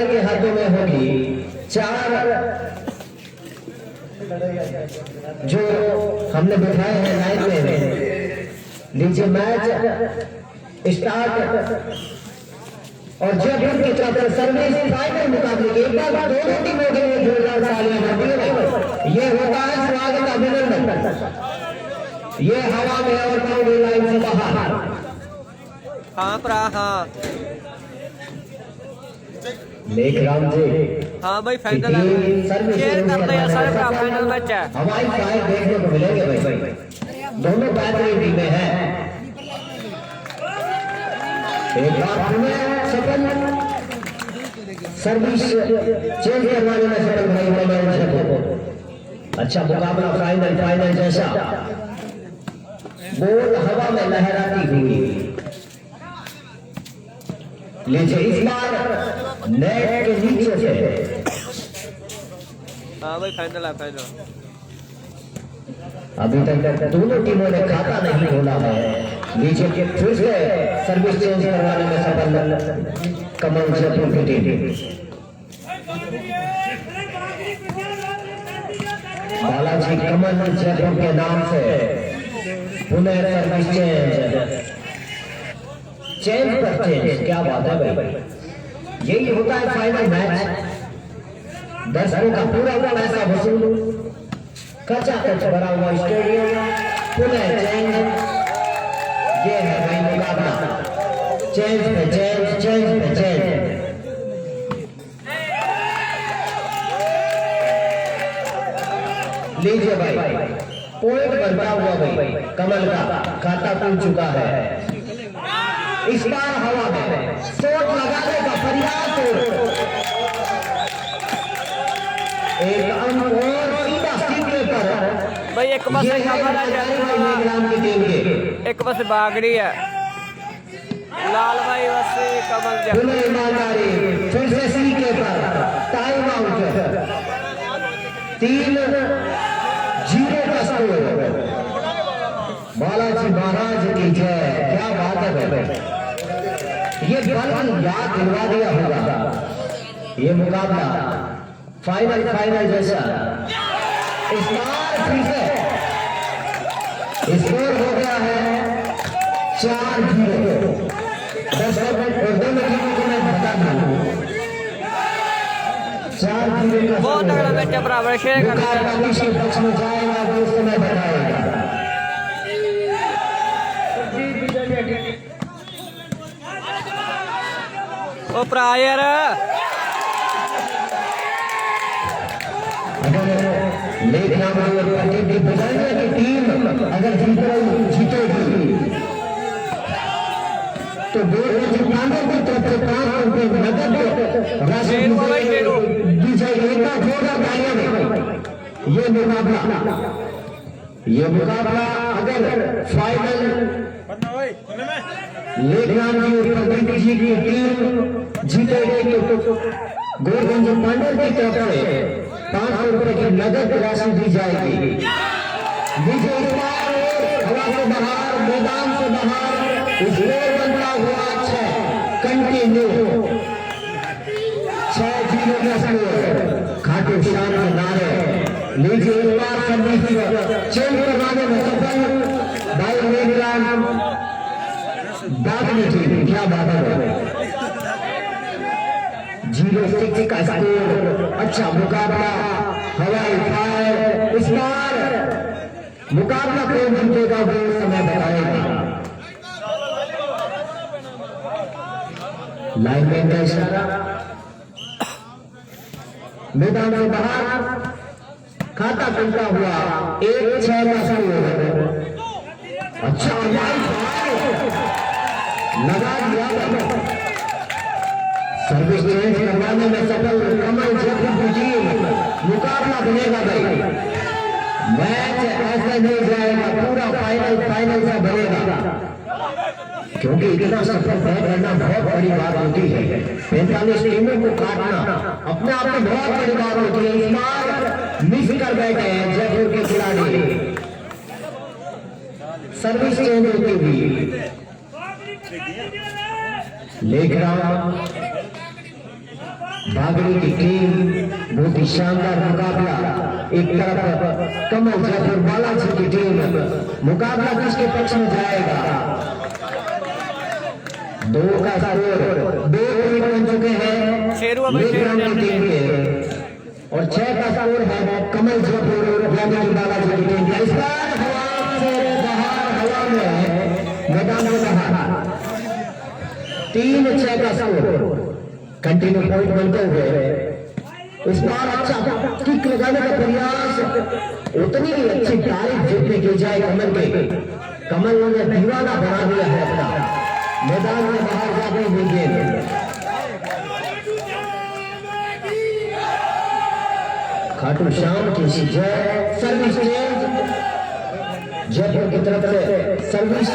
Final के हाथों में होगी 4 जो हमने बिठाए हैं लाइन में। लीजिए मैच स्टार्ट और जयपुर की तरफ से सर्विस फाइनल मुकाबले के एक बार दोनों टीमों के लिए जोरदार तालियां बजाइए। ये होता है स्वागत अभिनंदन। ये हवा में और बाउंड्री लाइन से बाहर। हाँ प्रा हाँ लेखराम जी हाँ भाई फाइनल शेयर कर दो यार सारे भरा फाइनल मैच है। हवाई फायर देखने को मिलेंगे भाई। दोनों बेहतरीन टीमें हैं। एक बार पुनः सफल सर्विस चेंज करवाने में सफल भाई कमल को। अच्छा मुकाबला फाइनल जैसा। बॉल हवा में लहराती हुई। लीजिए इस बार नेट के नीचे से। हाँ भाई फाइनल है फाइनल। अभी तक दोनों टीमों ने खाता नहीं खोला है। नीचे के फिर से सर्विस चेंज करवाने में सफल कमल जयपुर की टीम। बालाजी कमल जयपुर के नाम से पुनः सर्विस चेंज पर चेंज। क्या बात है भाई। यही होता है फाइनल मैच। दर्शकों का पूरा पैसा वसूल। कच्चा कच भरा हुआ स्टेडियम। पुनः चेंज। ये है भाई मुकाबला। चेंज पे चेंज। लीजिए भाई पॉइंट बनता हुआ भाई कमल का खाता खुल चुका है। इस बार हवा में शॉट लगाने का प्रयास। एक अंक और सीधा सीधे पर भाई एक बस एक बस भाग रही है लाल भाई बस कमल ईमानदारी। फिर से सीधे पर टाइम आउट। 3-0 का स्कोर। बालाजी महाराज की जय। क्या बात है भाई। ये बल याद दिलवा दिया होगा। ये मुकाबला फाइनल जैसा। इस बार फिर से स्कोर हो गया है 4-0। 10 मिनट और दोनों टीमों को मैं बता दूं 4-0 का बहुत तगड़ा मैच है बराबर शेयर कर दो। किसी पक्ष में जाएगा वो उस समय बताएगा। ओ प्रायर लेखराम की टीम अगर जीतेगी तो जुर्माने की तरफ से 5 रुपए नकद राशि दी जाएगी। ये मुकाबला अगर फाइनल लेखराम जी की टीम जीतेगी तो गोरगंज पांडव की तरफ से 500 रुपए की नगद राशि दी जाएगी। विजय हवा से बाहर मैदान से बाहर स्कोर बनता हुआ 6 कंटिन्यू 6-0 का स्कोर। खाटू श्याम के नारे। लीजिए इस बार सर्विस चेंज करवाने में सफल भाई मेघराम दादनी टीम। क्या बात है 0-6 का स्कोर। अच्छा मुकाबला हवाई फायर। इस बार मुकाबला कौन जीतेगा वो समय बताएगा। लाइनमैन का इशारा। मैदान से बाहर खाता खुलता हुआ 1-6 का स्कोर। अच्छा लगा दिया सर्विस चेंज करवाने में सफल कमल जयपुर की टीम। मुकाबला बनेगा भाई। मैच ऐसे नहीं जाएगा पूरा फाइनल सा बनेगा क्योंकि इतना सफल तय करना बहुत बड़ी बात होती है। 45 टीमों को काटना अपने आप में बहुत बड़ी बात होती है। इस बार मिस कर बैठे हैं जयपुर के खिलाड़ी। सर्विस चेंज होती हुई लेखराम बागड़ी की टीम बहुत ही शानदार मुकाबला। एक तरफ कमल जयपुर बालाजी की टीम, मुकाबला किसके पक्ष में जाएगा? 2 का स्कोर 2 पॉइंट बन चुके हैं लेकराम की टीम के, और 6 का स्कोर है कमल जयपुर यानी कि बालाजी की टीम के। इस बार हवा से बाहर, हवा में मैदान में बाहर 3-6 का स्कोर कंटिन्यू पॉइंट बनते हुए इस बार अच्छा किक लगाने का प्रयास, उतनी ही अच्छी तारीफ जितनी की जाए कमल के। कमल ने दीवाना बना दिया है अपना, मैदान में बाहर जाते हुए गेंद खाटू श्याम की जय, सर्विस चेंज जयपुर की तरफ से सर्विस।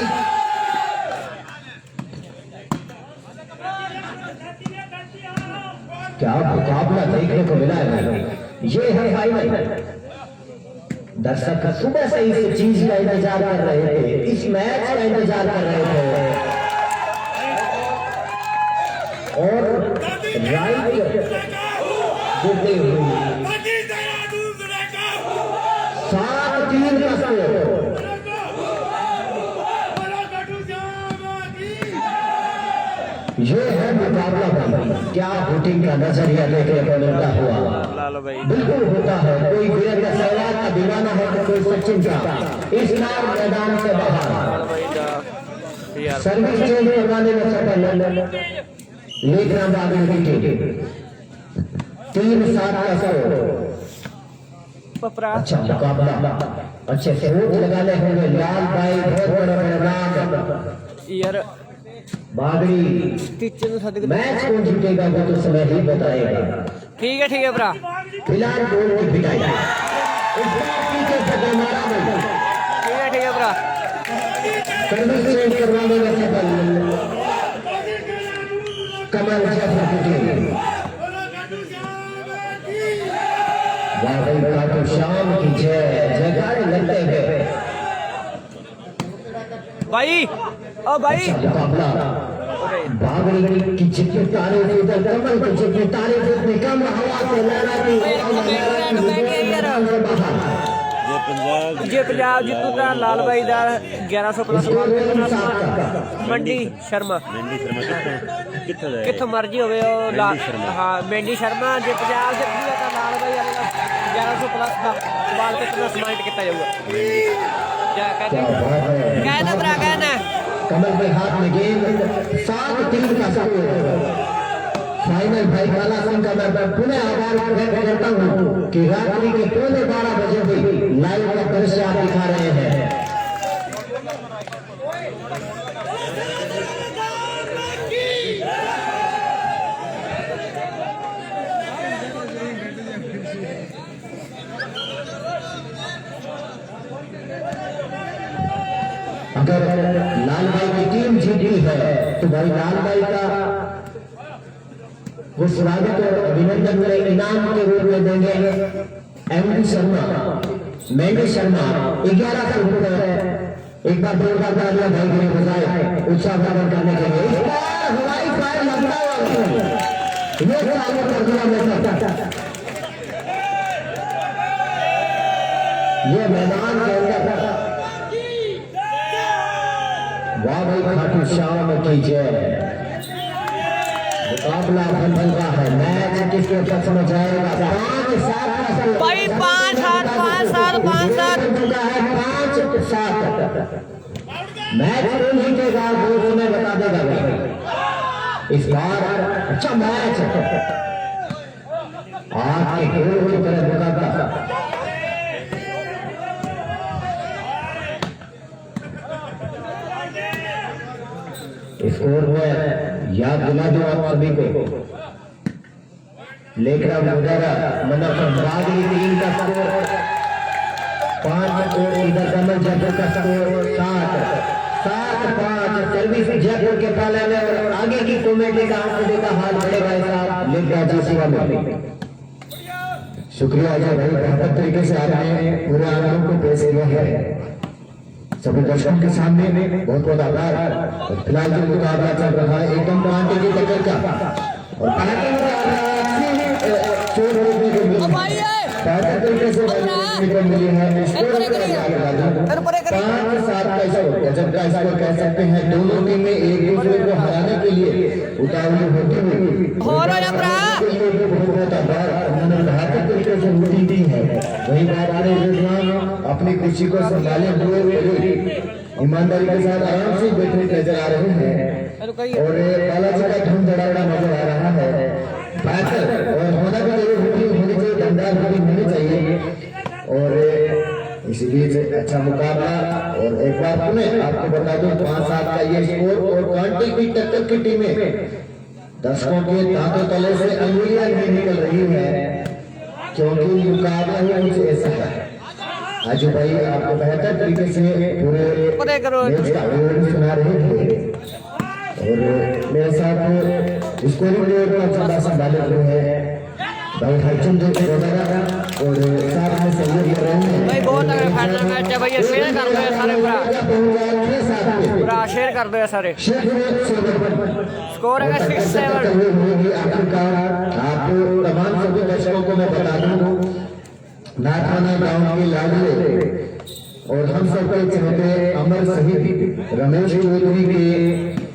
क्या मुकाबला देखने को मिला है। ये है फाइनल। दर्शक सुबह से इस चीज का इंतजार कर रहे थे, इस मैच का इंतजार कर रहे थे, और राइट देते हुए 7-3 का स्कोर। ये है मुकाबला भाई, क्या शूटिंग का नजरिया देखने को मिलता हुआ बिल्कुल होता है। कोई वीरेंद्र सहवाग का दीवाना है तो कोई सचिन का। इस नाम मैदान से बाहर सर्विस चेंज करवाने में सफल लेकराम बागड़ी की टीम 3-7 का स्कोर। अच्छा मुकाबला, अच्छे से वोट लगाने होंगे लाल भाई, बहुत बड़ा मैदान यार। बागड़ी मैच कौन जीतेगा वो तो समय ही बताएगा। ठीक है भरा, फिलहाल गोल की पिटाई इस बार पीछे से गरमारा नहीं। ठीक है भरा, सर्विस चेंज करवाने में सफल कमल जयपुर की टीम। वाह खाटू श्याम की जय, जयकारे लगते हुए भाई ओ भाई। मुकाबला बागड़ी की जितनी तारीफ उधर, कमल की जितनी तारीफ उतनी कम। हवा से लहराती जे पंजाब जितूगा लाल भाई का 1100 प्लस मंडी शर्मा कितों मर्जी हो। हाँ मेंडी शर्मा जे पंजाब से लाल भाई 1100 प्लस का बाल कितना समाइट किया जाऊगा। कहना कमल के हाथ में गेंद, 7-3 का स्कोर। फाइनल भाई काला सिंह का मैं पुनः आभार व्यक्त करता हूँ कि रात्रि के 12:15 बजे भी लाइव का दृश्य आप दिखा रहे हैं। अगर लाल भाई की टीम जीती है तो भाई लाल भाई का वो स्वागत और अभिनंदन में इनाम के रूप में देंगे एमडी शर्मा, मेंडी शर्मा 1100 रुपए। एक बार जोरदार तालियां भाई के लिए बजाए उत्साह प्रकट करने के लिए। इस बार हवाई फायर लगता है, ये चालू कर दिया मैंने। ये मैदान के अंदर वाह भाई खाटू श्याम की जय। मुकाबला बन रहा है, मैच किसके पक्ष में जाएगा? 5-7 भाई 5-7 चुका है, 5-7 मैच कौन जीतेगा वो तुम्हें बता देगा भाई। इस बार अच्छा मैच आज के गोल की तरह मुकाबला। स्कोर में याद दिला दो आप सभी को, लेकराम बागड़ी टीम का स्कोर 5 और इधर कमल जयपुर का स्कोर 7-5 सर्विस जयपुर के पाले में। और आगे की कमेटी का आपको देखा हाल बढ़ेगा साहब लेकर जी सेवा में। शुक्रिया अजय भाई, बेहतर तरीके से आपने पूरे आंदोलन को पेश किया है सभी दर्शकों के सामने। बहुत बहुत आभार। फिलहाल जो मुकाबला चल रहा है एकदम कांटे की टक्कर का, और बेहतर तरीके से देखने को मिली है। स्कोर अगर आगे बढ़ा 5-7 का स्कोर, गजब का स्कोर कह सकते हैं। दोनों टीमें एक दूसरे को हराने के लिए उतावली होती हुई बहुत आभार उन्होंने बेहतर तरीके से मीटिंग की है। वही बात आ रही अपनी खुशी को संभाले हुए ईमानदारी के साथ आराम से बैठे नजर आ रहे हैं और बालाजी का धूम धड़ाका नजर आ रहा है। बेहतर और होना भी होनी चाहिए, दमदार होनी चाहिए और इसी बीच अच्छा मुकाबला। और एक बार पुनः आपको बता दूं 5-7 का ये स्कोर और कांटे की टक्कर की टीमें दर्शकों के दांतों तले से अंगुलियां नहीं निकल रही है क्योंकि मुकाबला ही कुछ ऐसा है। आजू भाई आपको बेहतर तरीके से पूरे मैच का विवरण सुना रहे थे और मेरे साथ स्कोरिंग बोर्ड का चंदा संभाले हुए हैं भाई हरचंद वगैरह और साथ में सहयोग कर रहे हैं भाई। बहुत अगर फाइनल मैच है भैया, शेयर कर दो सारे पूरा शेयर कर दो सारे। स्कोर है 6-7। आप तमाम सभी दर्शकों को मैं बता दूं नाथाना गांव के लाडले और हम सबके चहेते अमर शहीद रमेश चौधरी के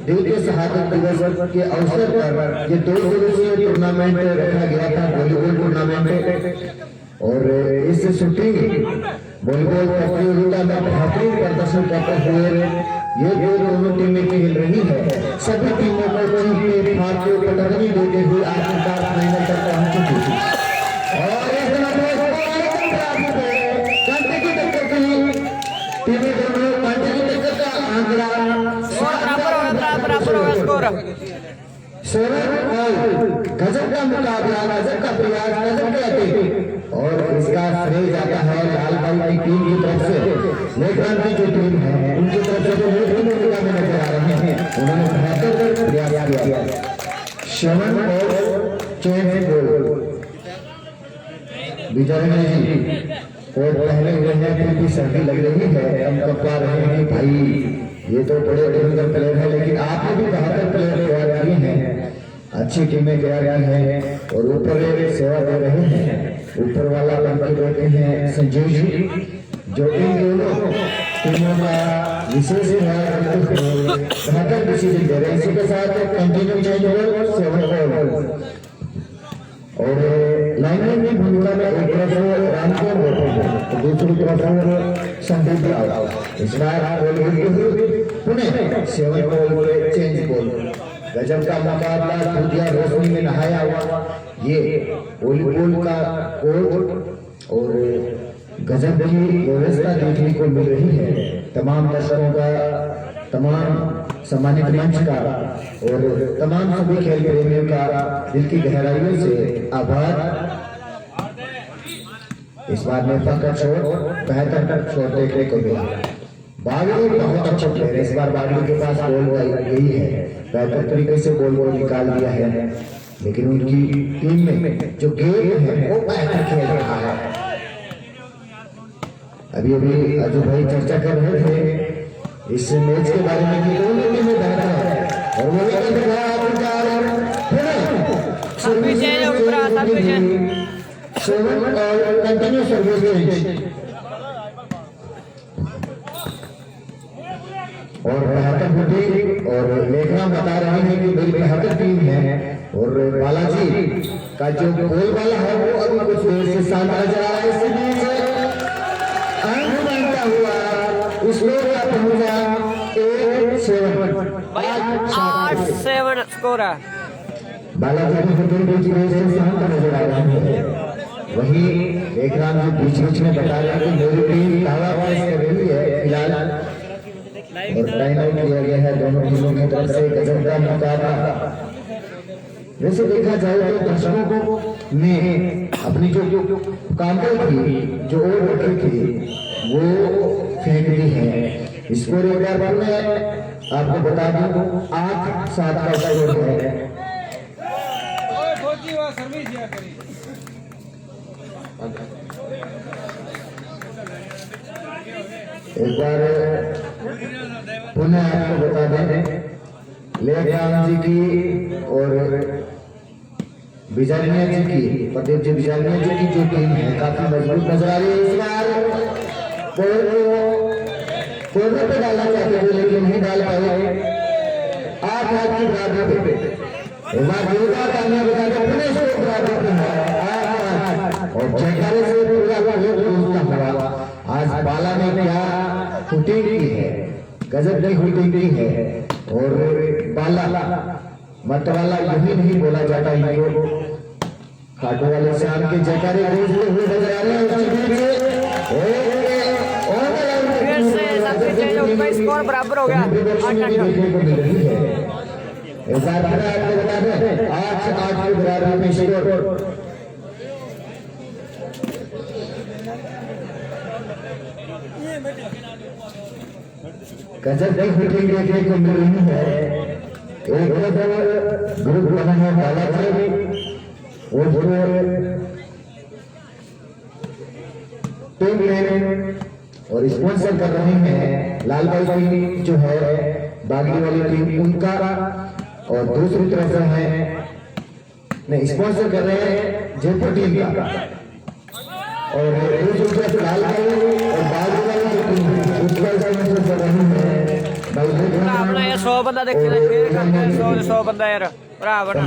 दिल के शहादत दिवस के अवसर पर ये 2 दिवसीय टूर्नामेंट रखा गया था, वॉलीबॉल टूर्नामेंट। और इस शूटिंग वॉलीबॉल प्रतियोगिता में बेहतरीन प्रदर्शन करते हुए ये दोनों टीमें खेल रही है। सभी टीमों को पटकनी देते हुए आखिरकार फाइनल तक पहुंच चुकी थी और गजब का मुकाबला, गजब का प्रयास, गजब का अटैक और इसका श्रेय जाता है लाल भाई की टीम की तरफ से। लेकिन की जो टीम है उनकी तरफ से जो भूमिका में नजर आ रहे हैं उन्होंने बेहतर प्रयास किया। श्रवण और चेंज गोल विजय जी और पहले हुए हैं क्योंकि सर्दी लग रही है, हम कपा रहे हैं भाई ये तो बड़े बेहतर प्लेयर है लेकिन आपने भी बेहतर प्लेयर तैयार किए हैं, अच्छी टीमें तैयार की हैं और ऊपर सेवा दे रहे हैं। ऊपर वाला लड़के रहते हैं संजीव जी जो इन दोनों टीमों का विशेष बेहतर डिसीजन दे रहे हैं। इसी के साथ कंटिन्यू चेंज हो 7 और लाइनमैन की भूमिका में एक तरफ रामपुर होते हैं तो दूसरी तरफ संदीप राव। इस बार पुणे 7 बॉल पे चेंज बॉल। गजब का मुकाबला दूधिया रोशनी में नहाया हुआ ये वॉलीबॉल का कोर्ट और गजब की व्यवस्था देखने को मिल रही है। तमाम दर्शकों का, तमाम सम्मानित मंच का और तमाम सभी खेल प्रेमियों का दिल की गहराइयों से आभार। इस बार में पंकज शॉट बेहतर शॉट देखने को मिला। बागड़ी बहुत अच्छा प्लेयर है, इस बार बागड़ी के पास बॉल यही है, बेहतर तरीके से बॉल को निकाल दिया है लेकिन उनकी टीम में जो गेम है वो बेहतर खेल रहा है। अभी अजू भाई चर्चा कर रहे थे इस मैच के बारे में कि दोनों टीमें बेहतर है और वो कंटिन्यू सर्विस और बेहतर बुद्धि और लेखना बता रहे हैं कि बड़ी बेहतर टीम है और बालाजी का जो गोल वाला है वो अभी कुछ देर से सामने नजर आ रहा है। अंक बनता हुआ स्कोर का पहुंचा 8-7 स्कोर है। बालाजी की फुटबॉल की वजह से सामने नजर आ रहा है। वही एक राम जो बीच में बता रहे हैं कि मेरी टीम दावा कर रही है फिलहाल और टाइम आउट किया गया है दोनों टीमों की तरफ से। गजब का मुकाबला। वैसे देखा जाए तो दर्शकों ने अपनी जो काउंटर थी, जो ओवर रखी थी वो फेंक दी है। स्कोर एक बार मैं आपको बता दूं 8-7 का स्कोर है। एक बार पुनः आपको बता दें लेखराम जी की और बिजारिया जी की, प्रदीप जी बिजारिया जी की जो टीम है काफी मजबूत नजर आ रही है। इस बार कोने पे डालना चाहते थे लेकिन नहीं डाल पाए। 8 की बराबरी पे एक बार जोरदार तालियां बजाकर अपने से बराबर पे है 8 और जयकारे से पूरा लोग गूंजता हुआ। आज बाला ने क्या शूटिंग की है, गजब की शूटिंग की है। और बाला मतवाला यही नहीं बोला जाता इनको। खाटू वाले शाम के जयकारे गूंजते हुए नजर आ रहे हैं। फिर से सबसे चेंज होगा, स्कोर बराबर हो गया 8-8। इस बार आपको बता दें 8-8 के बराबर में स्कोर। गजब की शूटिंग देखने को मिल रही है। एक ग्रुप बना है बालाजी और जो टीम और स्पॉन्सर कर रहे हैं लाल भाई की जो है बागी वाली टीम उनका, और दूसरी तरफ है नहीं स्पॉन्सर कर रहे हैं जयपुर टीम का, और दूसरी तरफ लाल भाई और बागी वाली टीम उसका स्पॉन्सर कर रहे हैं। अपना ये 100 बंदा देखना शेयर करके 100 बंदा यार भरा बना।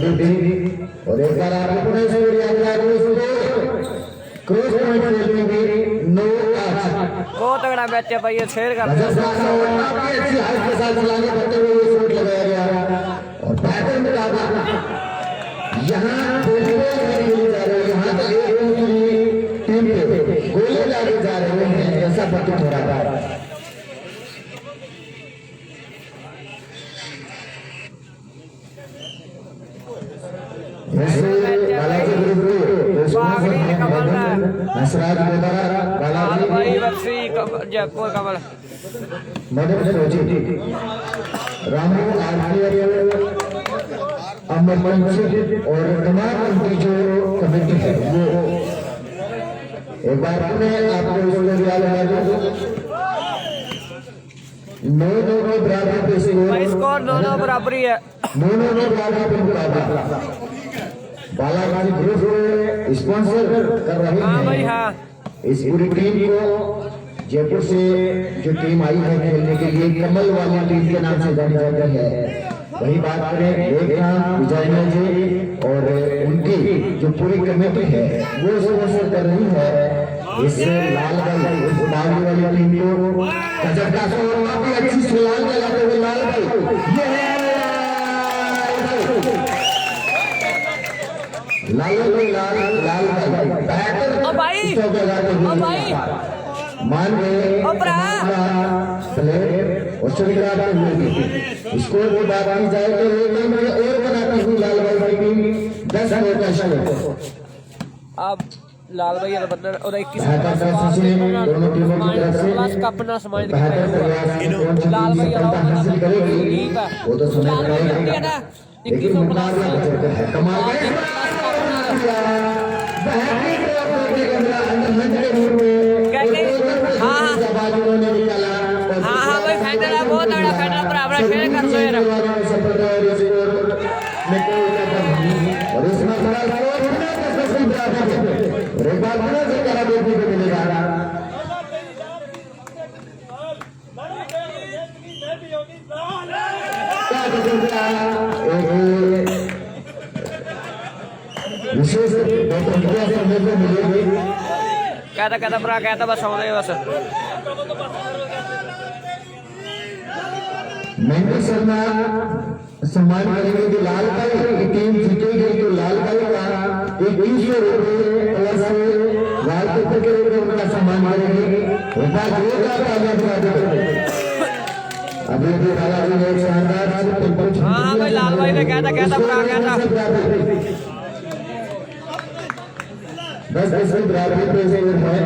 और एक बार आपको क्रॉस पॉइंट खेलेंगे 9 8। बहुत तगड़ा मैच है भाई, ये शेयर कर अच्छी हाइट के साथ चलाने करते हुए ये शॉट लगाया गया और बैटर में डाला। यहाँ गोले जा रहे हैं, यहाँ तक एक टीम पे गोले डाले जा रहे हैं, ऐसा प्रतीत हो रहा है। बालाजी ग्रुप नसराज बेदारा बालाजी भाई वर्षी जयपुर कमल मदद रोजी रामू आरपीएफ अमर मंच और तमाम उनकी जो कमेटी है वो एक बार में आपको नौ बराबर पे स्कोर 9 बराबरी है। 9 बराबर पे बालाजी ग्रुप स्पॉन्सर कर रहे हैं। हाँ भाई हाँ, इस पूरी टीम को जयपुर से जो टीम आई है खेलने के लिए कमल वाली टीम के नाम से जानी जाती है। वही बात करें एक नाम विजय जी और उनकी जो पूरी कमेटी है वो स्पॉन्सर कर रही है इस लाल भाई इस बागी वाली टीम को। गजब का काफी अच्छी सलाम लगाते हुए लाल भाई ये है लाल भाई बैटर भाई मान गए प्लेयर और स्कोर की बात की जाए तो और बनाती हुई लाल भाई की 10 रन का शॉट। अब लाल भाई का बंदा और 21 दोनों टीमों की तरफ से प्लस कप ना समाज बेहतर प्रयास लाल भाई हासिल करेगी वो तो समय लाल भाई रहेगा, ना लेकिन मुकाबला है कमाल का हाँ भाई फाइनल है, बहुत बड़ा फाइनल बराबर शेयर कर दो यार। और इसमें बड़ा देखने को मिलेगा। विशेष प्रतिक्रिया करने को मिलेगी। कहता भरा कहता बस आने बस महेंद्र शर्मा सम्मान करेंगे कि लाल भाई की टीम जीतेगी तो लाल भाई का 2100 रुपये प्लस लाल पेपर के रूप में उनका सम्मान करेंगे। अभी भी बालाजी ने एक शानदार हाँ भाई लाल भाई ने कहता भरा कहता 10 की बराबरी पे है।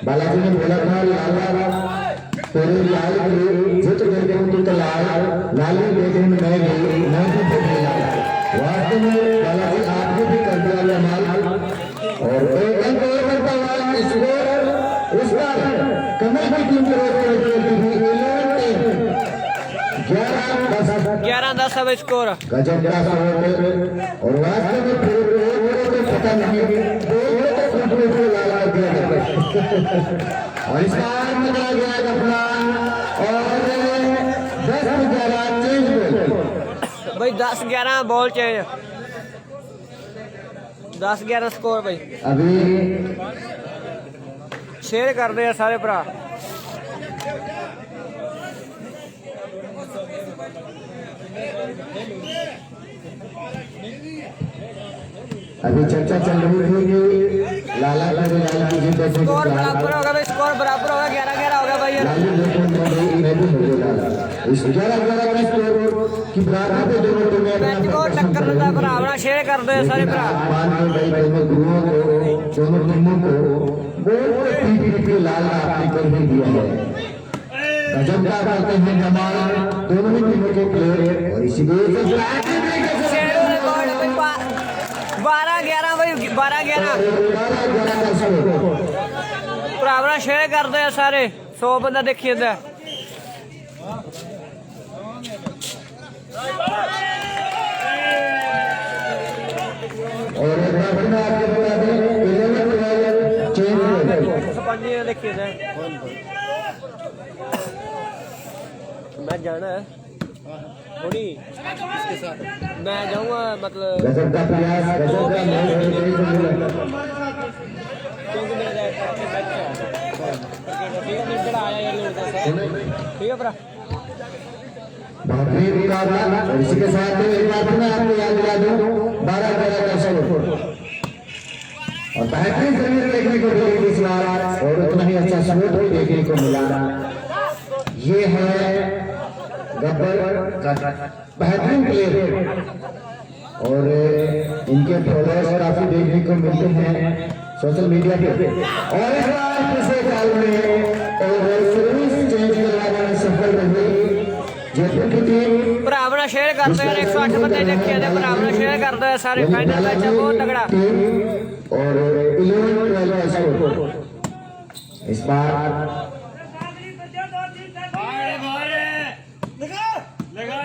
बालाजी ने बोला था लाला तेरे लाल की जित देते हैं तो लाली देते हैं मैं भी वास्तव में बालाजी आपने भी कर दिया माल और एक अंक और बनता हुआ स्कोर इस बार कमल की टीम की ओर से 11-10 अब स्कोर गजब का और वास्तव में ऐसा नहीं बोल तो फुटबॉल को लगा दिया और इस बार मजा गया गफलान और 10-11 चेंज भाई 10-11 बॉल चेंज 10-11 स्कोर भाई अभी शेयर कर दे सारे भरा अभी चर्चा चल रही थी कि लाला लाल की जीत ऐसे स्कोर बराबर होगा भाई स्कोर बराबर होगा 11-11 होगा भाई इस 11-11 का स्कोर की बराबर पे दोनों टीमें मैच को टक्कर देता है भरा अपना शेयर कर दे सारे भरा दोनों गुरुओं को दोनों टीमों को बोल पीपी लाल आपने कर ही दिया है गजब का करते हैं जमाल दोनों ही टीमों के प्लेयर और इसी शेयर रिकॉर्ड भाई 12-11 भाई 12-11 भरावरा शेयर कर दे सारे 100 बंदा देखी जाता और आपको बता दें 11-12 चेंज सपंजी ने देखी जाता मैं जाना है थोड़ी इसके साथ मैं जाऊंगा मतलब गजब का प्रयास गजब का क्योंकि मेरा ठीक है भरा बेहतरीन मुकाबला और इसी के साथ एक बार मैं आपको याद दिला दूं 12-12 का स्कोर और बेहतरीन जमीन देखने को मिली इस बार और उतना ही अच्छा स्कोर भी देखने को मिला ये है गब्बर का बेहतरीन प्लेयर और इनके फॉलोअर्स काफी देखने को मिलते हैं सोशल मीडिया पे और इस बार पिछले साल में और सर्विस चेंज करवाने में सफल रही जयपुर की टीम भरावरा शेयर करते हैं 108 बंदे देखे थे भरावरा शेयर करते हैं सारे फाइनल मैच है बहुत तगड़ा और 11-12 का स्कोर इस बार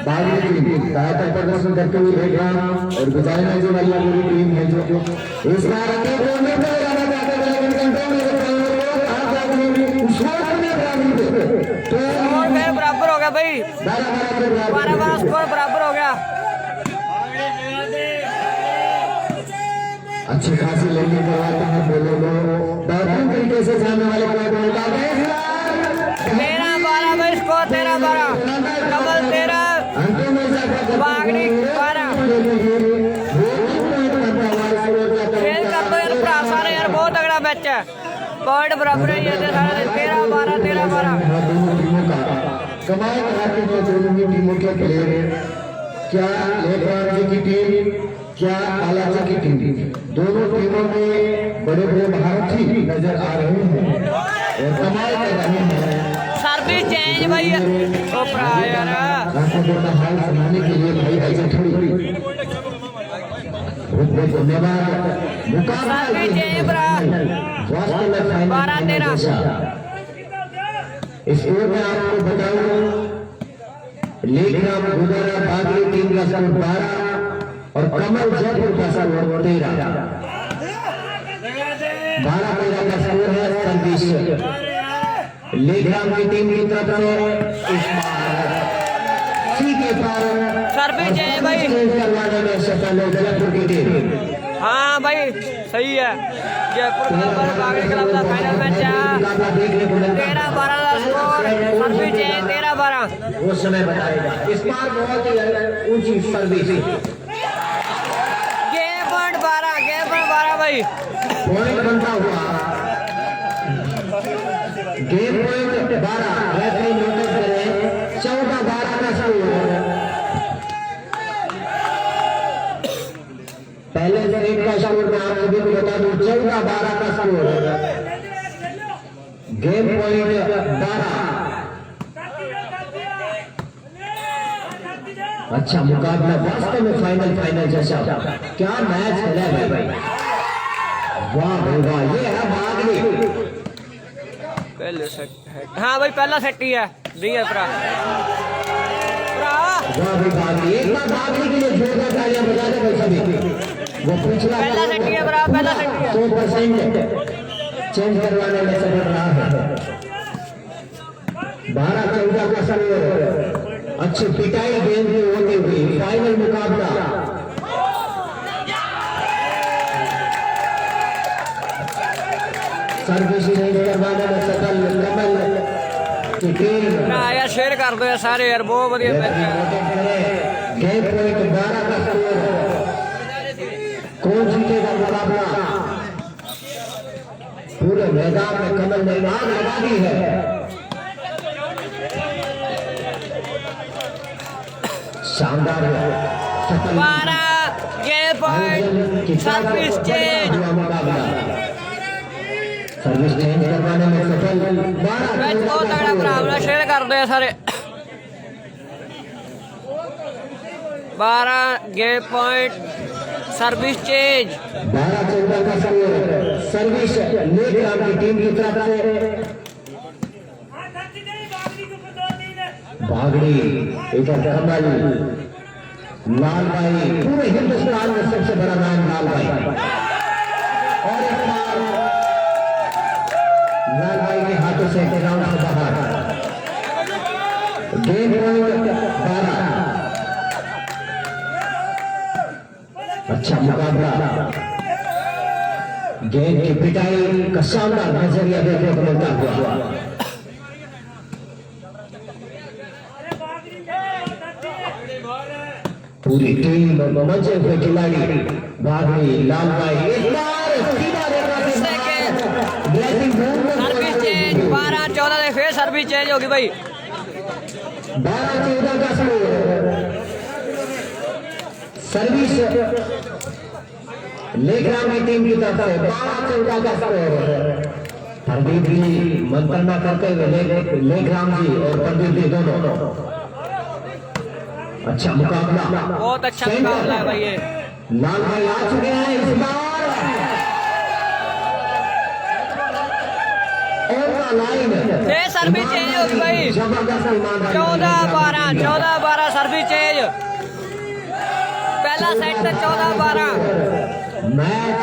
बागी टीम बेहतर प्रदर्शन करते हुए देख रहा और गुजारिश है जो वाली पूरी टीम है जो इस बार अगले गोल में लगाना चाहते हैं लेकिन कंट्रोल में आज आदमी उस वक्त में बराबर तो और फिर बराबर हो गया भाई 12-12 स्कोर बराबर हो गया अच्छी खासी लैंडिंग करवाते हैं बोलो बेहतरीन तरीके से जाने वाले खिलाड़ी निकालते हैं 13-12 भाई स्कोर 13-12 कमल 13 बागड़ी 12 खेल कर दो यार भरा सारे यार बहुत तगड़ा मैच है पॉइंट बराबर है ये सारे 13-12 13-12 दोनों टीमों का कमाल कराते हैं दोनों ही टीमों के प्लेयर क्या लेखराज जी की टीम क्या आलाचा की टीम दोनों टीमों में बड़े बड़े महारथी नजर आ रहे हैं और कमाल कर रहे हैं सर्विस चेंज भाई ओ भरा यार हाल सुनाने के लिए भाई ऐसे थोड़ी बहुत बहुत धन्यवाद सर्विस चेंज भरा 12-13 इस ओर में आपको बताऊं लेखराम गुजारा बागली टीम का स्कोर 12 और कमल जयपुर का स्कोर 13 12-13 का स्कोर है सर्विस लेखराम की टीम की तरफ से सी के पार सर्विस चेंज भाई करवाने में सफल है जयपुर की टीम हाँ भाई सही है जयपुर क्लब और बागड़ी क्लब का फाइनल मैच है 13-12 का स्कोर सर्विस चेंज 13-12 वो समय बताएगा इस बार बहुत ही ऊंची सर्विस गेम पॉइंट 12 भाई पॉइंट बनता हुआ गेम पॉइंट 12 रेफरी नोटिस करें 14-12 का स्कोर पहले से एक का स्कोर मैं आप सभी को बता दूं 14-12 का स्कोर गेम पॉइंट 12 अच्छा मुकाबला वास्तव में फाइनल जैसा क्या मैच खेला है भाई वाह भाई वाह ये है बागली पहले सेट है हाँ भाई पहला सेट ही है दी है भरा वाह भाई बागली एक बार बागली के लिए जोरदार तालियां बजा दे भाई सभी वो पिछला पहला सेट ही है भरा 100% चेंज करवाने में सफल रहा है। 12-14 का स्कोर। अच्छी पिटाई गेंद में होती हुई फाइनल मुकाबला सर्विस चेंज करवाने में सफल कमल की टीम। ना यार शेयर कर दो यार सारे यार, बहुत बढ़िया मैच है। गेम पॉइंट 12 का स्कोर। कौन जीतेगा मुकाबला? पूरे मैदान में कमल ने आग लगा दी है। शानदार सफल 12 गेम पॉइंट सर्विस चेंज। मुकाबला सर्विस चेंज करवाने में सफल। मैच बहुत तगड़ा मुकाबला, शेयर कर दो यार सारे। 12 गेम पॉइंट सर्विस चेंज। 12-14 का स्कोर। सर्विस लेकर की टीम की तरफ से भागड़ी इधर कमल लाल भाई, पूरे हिंदुस्तान में सबसे बड़ा नाम लाल भाई। और इस बार लाल भाई के हाथों से ग्राउंड से बाहर। Game point 12। अच्छा मुकाबला, गेंद की पिटाई का शानदार नजरिया देखने को मिलता हुआ। पूरी टीम मंचे हुए खिलाड़ी भागड़ी लाल भाई इस बार सीधा सर्विस चेंज। 12-14 से फिर सर्विस चेंज होगी भाई। 12-14 का स्कोर। सर्विस लेग्राम की टीम की तरफ से 12-14 का स्कोर। प्रदीप जी मंत्रणा करते हुए लेग्राम जी और प्रदीप जी दोनों। अच्छा मुकाबला, बहुत अच्छा मुकाबला है भाई ये। लाल भाई आ चुके हैं इस बार। और लाइन फिर सर्विस चेंज होगी भाई। जबरदस्त ईमानदारी। 14-12 सर्विस चेंज। पहला सेट था 14-12। मैच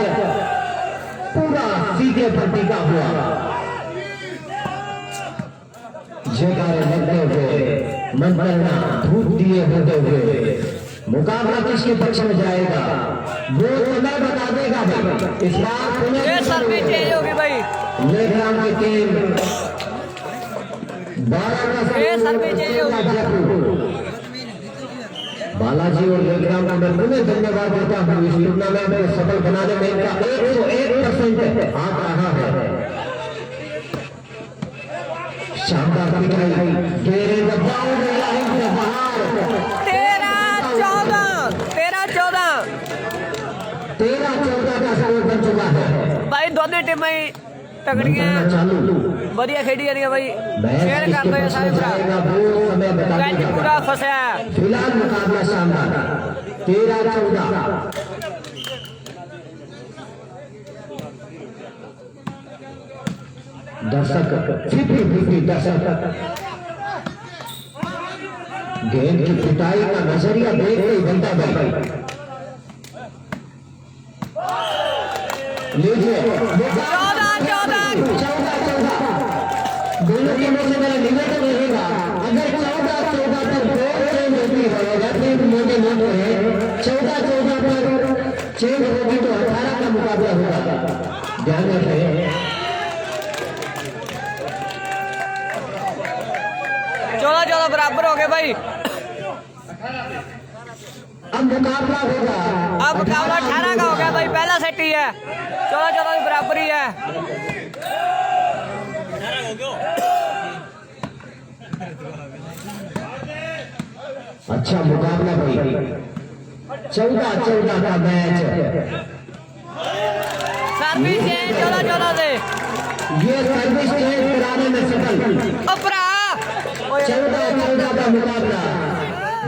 पूरा सीधे पर टिका हुआ। जयकारे लगते हुए मंत्रणा धूप दिए होते हुए मुकाबला किसके पक्ष में जाएगा वो समय बता देगा भाई। इस बार ये सर्विस चेंज होगी भाई। लेग्राम की टीम 12 ये सर्विस चेंज होगी। बालाजी और लेग्राम को मैं तुम्हें धन्यवाद देता हूँ। इस टूर्नामेंट को सफल बनाने में इनका 101% हाथ रहा है। शानदार पिटाई गेरे दबाव में लाइन से बाहर। 13-14 का स्कोर बन चुका है भाई। दोनों टीमें तगड़ियां चालू। बढ़िया खेली जा रही है भाई। शेयर कर दो ये सारे वो समय बता मैच देगा। पूरा फंसा है। फिलहाल मुकाबला शानदार 13-14। दर्शक 50-50 दर्शक गेंद की पिटाई का नजरिया देख के बनता भाई। लीजिए 14-14 दोनों टीमों से मेरा निवेदन रहेगा, अगर 14-14 पर गोल चेंज होती है, मोटे मोटे है 14-14 पर चेंज होगी तो 18 का मुकाबला होगा। ध्यान रखें। 14-14 बराबर हो गए भाई। अब मुकाबला होगा। अब मुकाबला 18 का हो गया भाई। पहला सेट ही है। 14-14 की बराबर ही है। अच्छा मुकाबला भाई। 14-14 का मैच। सर्विस चेंज 14-14 से। ये सर्विस चेंज कराने में सफल। अपरा 14-14 का मुकाबला।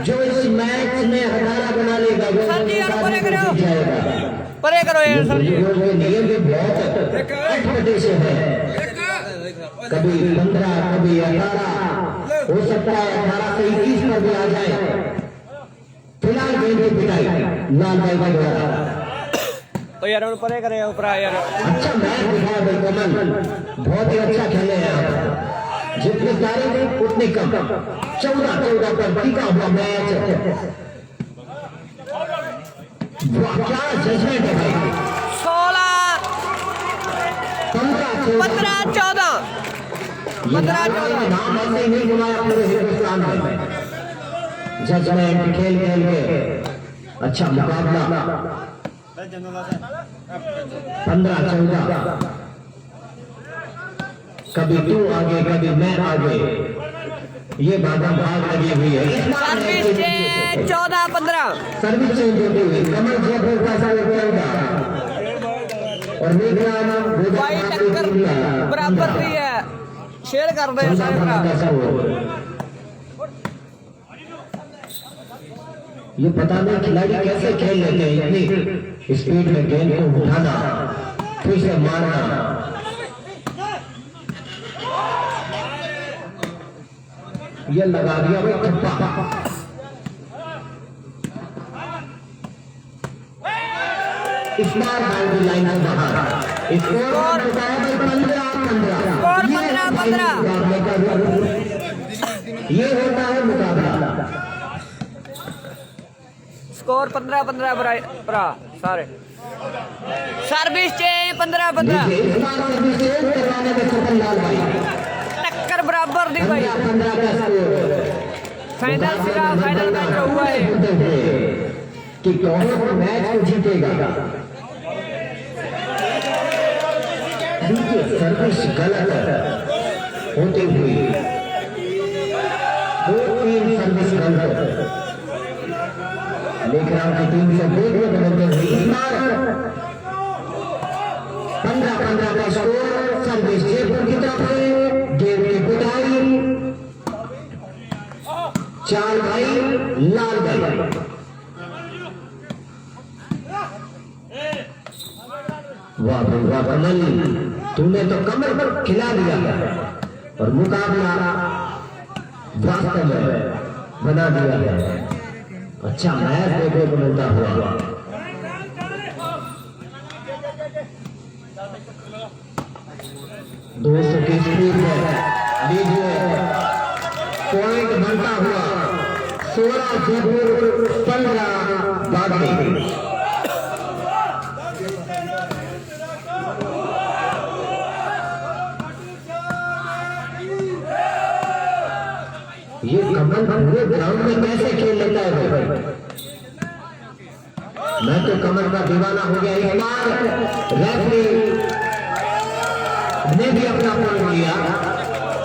जो इस मैच में 18 बना लेगा वो सर जी, यार, परे करो। जाएगा। परे करो यार सर जी। नियम भी बहुत अटपटे से है। कभी 15 कभी 18 हो सकता है 18 से 21 पर भी आ जाए। फिलहाल गेंद की पिटाई लाल भाई का द्वारा। ओ यार उन परे करे ऊपर यार अच्छा मैच दिखाया भाई कमल, बहुत ही अच्छा खेले हैं आप, जितनी तारीफ उतनी कम। 14-14 पर टिका हुआ मैच। वाह क्या जजमेंट है भाई। 16 15-14 15-14 नाम ऐसे ही नहीं घुमाया पूरे हिंदुस्तान में। जजमेंट खेल खेल के अच्छा मुकाबला। 15-14 कभी तू आगे कभी मैं आगे, ये भागम भाग लगी हुई है। सर्विस चेंज 14-15 सर्विस चेंज होती हुई कमल जयपुर का सारे चलता और विक्रम भाई टक्कर बराबर दी है, शेयर कर दे सारे भरा। ये पता नहीं खिलाड़ी कैसे खेल लेते हैं, इतनी स्पीड में गेंद को उठाना फिर से मारना। ये लगा दिया भाई टप्पा। इस बार बाउंड्री लाइन से बाहर। स्कोर 15-15। ये होता है मुकाबला। स्कोर 15-15 भरा सारे। सर्विस चेंज 15-15 इस बार सर्विस चेंज करवाने में सफल लाल भाई। टक्कर बराबर दी भाई। 15 का स्कोर। फाइनल मैच हुआ है कि कौन मैच को जीतेगा। देखिए सर्विस गलत होती हुई 2-3 सर्विस गलत, लेकिन आपकी टीम से देखने को मिलते हुए 15-15 का स्कोर। सर्विस जयपुर की तरफ से गेंद की पिटाई। 4 भाई लाल भाई। वाह भाई वाह कमल, तूने तो कमर पर खिला दिया और मुकाबला वास्तव में बना दिया है। अच्छा मैच देखने को मिलता हुआ। दोस्तों की स्पीड में लीजिए पॉइंट बनता हुआ 16 जयपुर 15 बागड़ी। ये कमल पूरे ग्राउंड में कैसे खेल लेता है भाई। मैं तो कमल का दीवाना हो गया। इस बार रेफरी ने भी अपना पॉइंट लिया,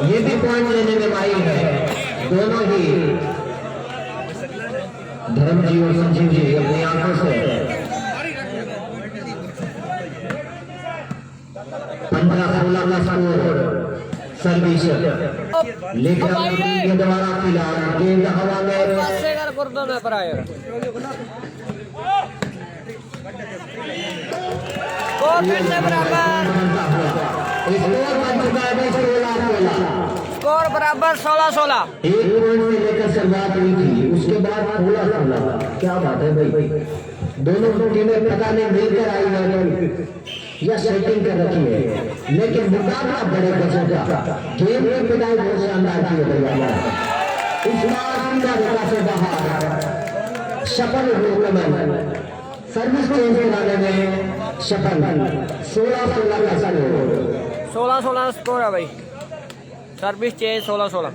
ये भी पॉइंट लेने में माहिर है। दोनों ही धर्म जी और संजीव जी अपनी आंखों से 15-16 का स्कोर सर्विस। लेकिन के द्वारा फिलहाल गेंद हवा में पासे कर गुर्दों में पर आए और फिर से बराबर। स्कोर बन चुका है 16-16। स्कोर बराबर 16-16। एक पॉइंट से लेकर शुरुआत हुई थी, उसके बाद 16-16। क्या बात है भाई, दोनों टीमें पता नहीं मिलकर आई है या सेटिंग कर रखी है, लेकिन मुकाबला बड़े गजब का। गेम की पिटाई बहुत शानदार की है। इस बार से बाहर सफल हुए सर्विस चेंज कराने में सफल। 16-16 का स्कोर। 16-16 स्कोर है भाई। Service change 16-16।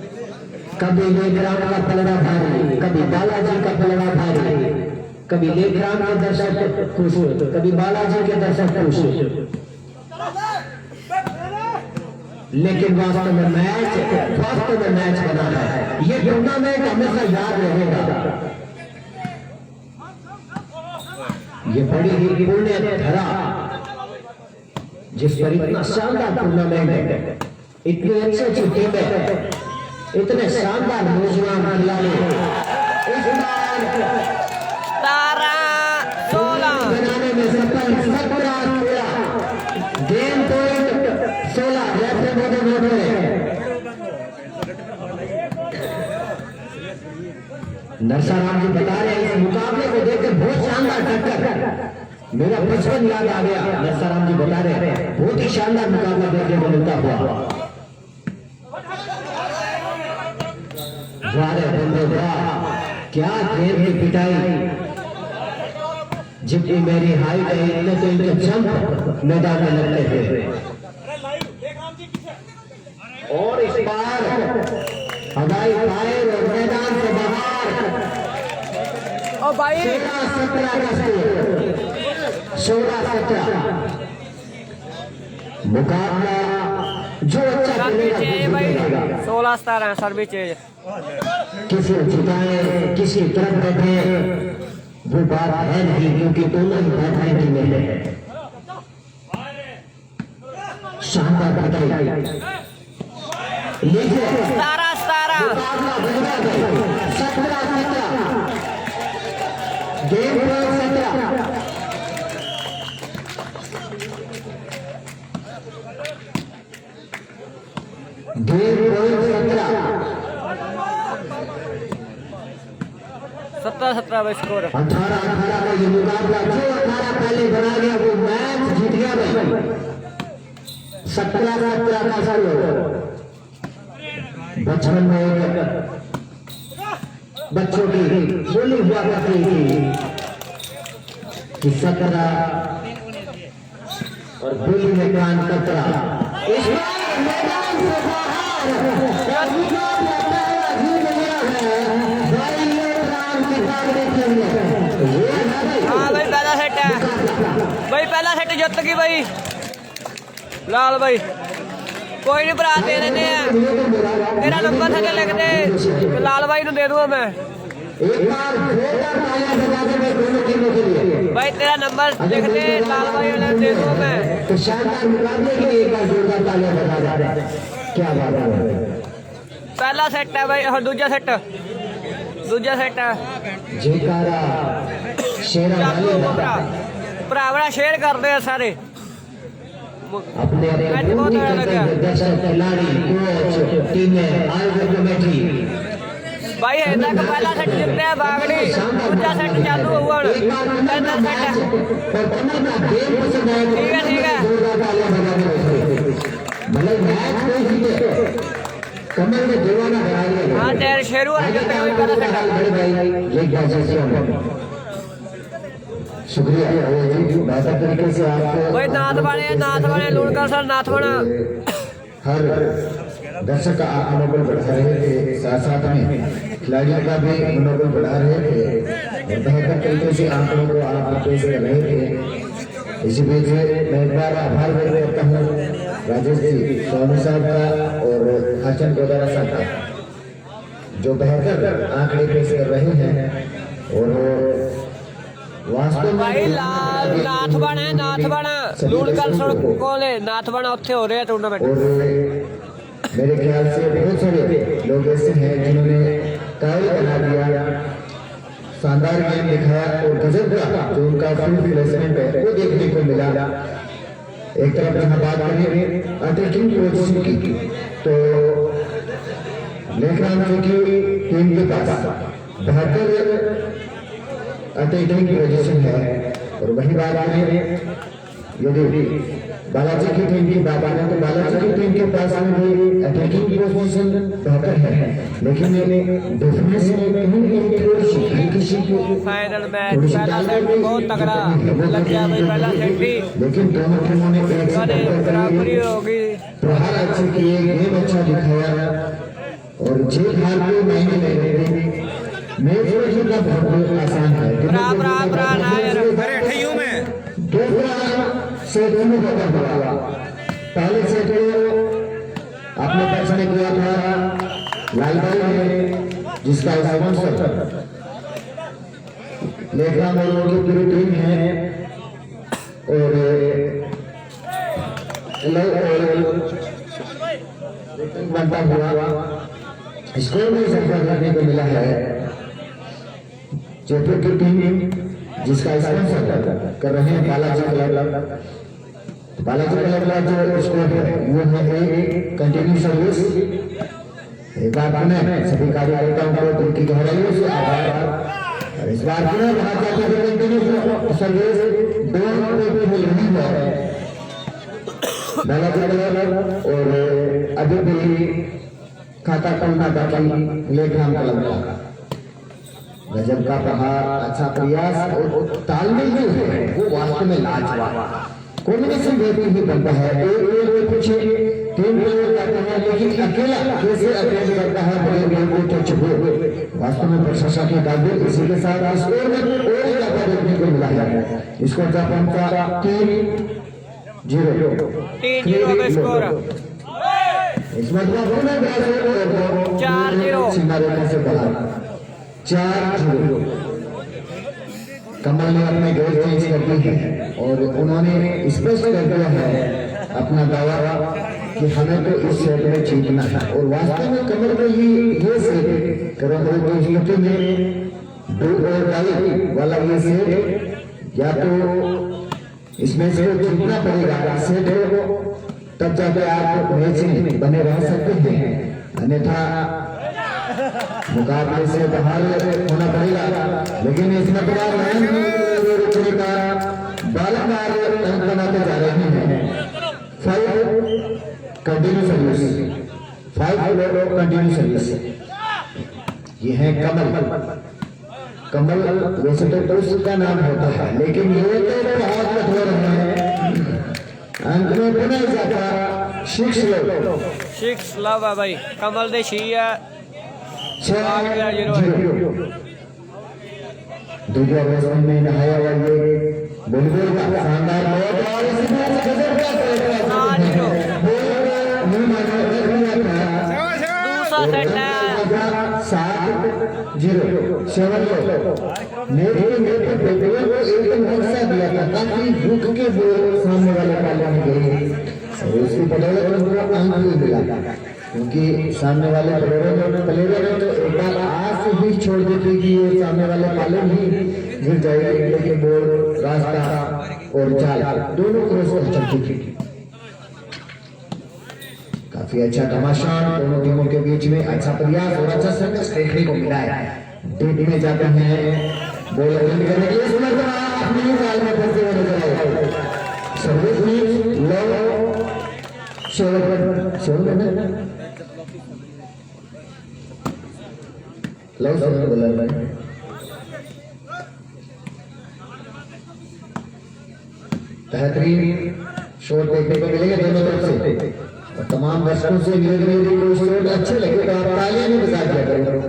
कभी लेग्राम का पलड़ा भारी, कभी बालाजी का पलड़ा भारी, कभी लेग्राम के दर्शक खुश, कभी बालाजी के दर्शक खुश। लेकिन वास्तव में मैच बना है। ये टूर्नामेंट हमेशा याद रहेगा। ये बड़ी ही पुण्य धरा जिस पर इतना शानदार टूर्नामेंट है, इतनी अच्छी टीमें, इतने शानदार नौजवान खिलाड़ी। इस बार 16 बनाने में सफल। 17-16 गेम पॉइंट 16 नरसा राम जी बता रहे हैं इस मुकाबले को देखकर बहुत शानदार टक्कर। मेरा बचपन याद आ गया। नरसाराम जी बता रहे हैं बहुत ही शानदार मुकाबला देखने को मिलता हुआ। वाह रे बंदे वाह, क्या खेल की पिटाई। जितनी मेरी हाइट है इतने तो इनके जंप मैदान में लगते थे। और इस बार हवाई फायर और मैदान से बाहर ओ भाई 16-17 का स्कोर, 16-17 मुकाबला जो अच्छा सर्विस खेलेगा चेंज भाई 16-17 सर्विस चेंज। किसी जिताए किसी तरफ बैठे वो बात है नहीं, क्योंकि दोनों ही बैठने की में है। शानदार पिटाई लीजिए 17-17 मुकाबला बदला गया 17-17 गेम पॉइंट 17। गेम पॉइंट 17-17 भाई स्कोर। 18-18 का ये मुकाबला, जो 18 पहले बना गया वो मैच जीत गया भाई। 17-17 का स्कोर। बचपन में बच्चों की बोली हुआ करती थी कि 17 और बोली में कान कतरा। इस बार मैदान से बाहर मुकाबला पहला जीत गया है भाई राम की पागड़ी के लिए। हाँ भाई पहला सेट है भाई, पहला सेट जित गई भाई लाल भाई। कोई नहीं भरा दे देने हैं, तेरा नंबर थके लिख दे, लाल भाई को दे दूंगा मैं। एक बार जोरदार तालियां बजा दे मैं दोनों टीमों के लिए। भाई तेरा नंबर लिख दे, लाल भाई वाले दे दूंगा मैं। तो शानदार मुकाबले के लिए एक बार जोरदार तालियां बजा जा रहे हैं। क्या बात है। पहला सेट है भाई और दूसरा सेट है जयकारा शेरा चालू वाली हो भरा भरा शेयर करते हैं सारे अपने मैच बहुत अच्छा लगा दर्शक खिलाड़ी कोच टीमें आयोजक कमेटी भाई है तक पहला सेट जीतते हैं बागड़ी, दूसरा सेट चालू हुआ तीसरा सेट है। ठीक है मतलब मैच कोई जीते कमर में दीवाना करा दिया। हाँ तेरे शेरू और जीतते हैं पहला सेट। बड़े भाई ये क्या चाहिए। शुक्रिया बेहतर तरीके से आपको भाई नाथ वाले लूणकर सर नाथ बना हर दर्शक का मनोबल बढ़ा रहे थे, साथ साथ में खिलाड़ियों का भी मनोबल बढ़ा रहे थे और बेहतर तरीके से आंकड़ों को आप पेश कर रहे थे। इसी बीच मैं एक बार आभार व्यक्त करता हूँ राजेश जी स्वामी साहब का और हसन गोदारा साहब का, जो बेहतर आंकड़े पेश कर रहे हैं। और वास्तव भाई में नाथ बना लूणकर सर कोले नाथ बना उत्थे हो रहे टूर्नामेंट। और मेरे ख्याल से बहुत सारे लोग ऐसे हैं जिन्होंने काबिल बना दिया, शानदार गेम दिखाया और गजब का जो उनका फुल प्लेसमेंट है वो देखने को मिला। एक तरफ जहाँ बात करें अटैकिंग पोजीशन की तो लेखराम जी की टीम के पास बेहतर अटैकिंग पोजीशन है। और वही बात करें यदि बालाजी की टीम की बात करें तो बालाजी की टीम के पास में भी अटैकिंग पोजीशन बेहतर है, लेकिन डिफेंस में कहीं किसी को फाइनल मैच पहला सेट बहुत तगड़ा लग गया भाई, पहला सेट भी लेकिन दोनों टीमों ने एक से बराबरी हो गई। प्रहार अच्छे किए, गेम अच्छा दिखाया और जीत हार के मायने नहीं रहे। मैच में जीतना बहुत आसान है। अरे ठैयों में दूसरा सेट में खत्म हुआ। पहले सेट अपने पक्ष में किया था लाल भाई ने, जिसका स्पॉन्सर लेखराम और उनकी पूरी टीम है। और बनता हुआ स्कोर में सफल करने को मिला है जयपुर की टीम, जिसका स्पॉन्सर कर रहे हैं बालाजी क्लब। बालाजी क्लब का जो स्कोर है वो है कंटिन्यू सर्विस। एक बार पुनः सभी कार्यकर्ताओं को उनकी गहराइयों से आभार। इस बार पुनः भारत कंटिन्यू सर्विस दो पे नहीं है और अभी भी खाता करना बाकी लेखा लगता गजब का प्रहार, अच्छा प्रयास और तालमेल जो है वो वास्तव में लाजवाब कॉम्बिनेशन बेहतरीन ही बनता है। एक पीछे तीन प्लेयर जाते हैं लेकिन अकेला कैसे अकेले करता है बड़े गेम को टच हो, वास्तव में प्रशंसा के काबिल। इसी के साथ स्कोर में और ज्यादा देखने को मिला है। स्कोर जापान का 3-0 का स्कोर इस मतलब 4-0 सीमा रेखा से बाहर 4-0। कमल ने अपने गोल चेंज कर दी है और उन्होंने स्पष्ट कर दिया है अपना दावा कि हमें तो इस सेट में जीतना है। और वास्तव में कमल में ये सेट करोड़ों की स्थिति में 2 और ढाई वाला ये सेट या तो इसमें से जीतना पड़ेगा सेट हो तब जाके आप मैच में बने रह सकते हैं, अन्यथा मुकाबले से बाहर होना पड़ेगा। लेकिन इसमें का बारंबार अंक बनाते जा रहे हैं। 5 कंटिन्यू सर्विस ये है कमल वैसे तो उसका नाम होता है लेकिन ये तो बहुत कठोर है। अंक में पुनः जाता 6 लव है भाई कमल दे 6 है 6-0। दूसरे ओवर में नहाया हुआ ये बुलबुल का शानदार बॉल और इसी तरह से गजब दूसरा सेट है 7-0 मेरे बेटियों को एकदम हिस्सा दिया था ताकि रुक के वो सामने वाले पाले में गई और उसकी बदौलत उनको अंक भी मिला क्योंकि सामने वाले प्लेयरों ने तो एक बार आज से ही छोड़ दी थी कि ये सामने वाले पाले भी गिर जाएगी, लेकिन वो रास्ता और चाल दोनों क्रॉस कर चलती थी। काफी अच्छा घमासान दोनों टीमों के बीच में अच्छा प्रयास और अच्छा सर्कस देखने को मिला है। टीम में जाते हैं बॉल अटेंड करने के लिए अपनी जाल में फंसे हुए नजर आए। सर्विस में बेहतरीन शॉट देखने को मिलेंगे दोनों तरफ से और तमाम दर्शकों से कोई शॉट अच्छे लगे तो आप तालियां भी बजा दिया करो,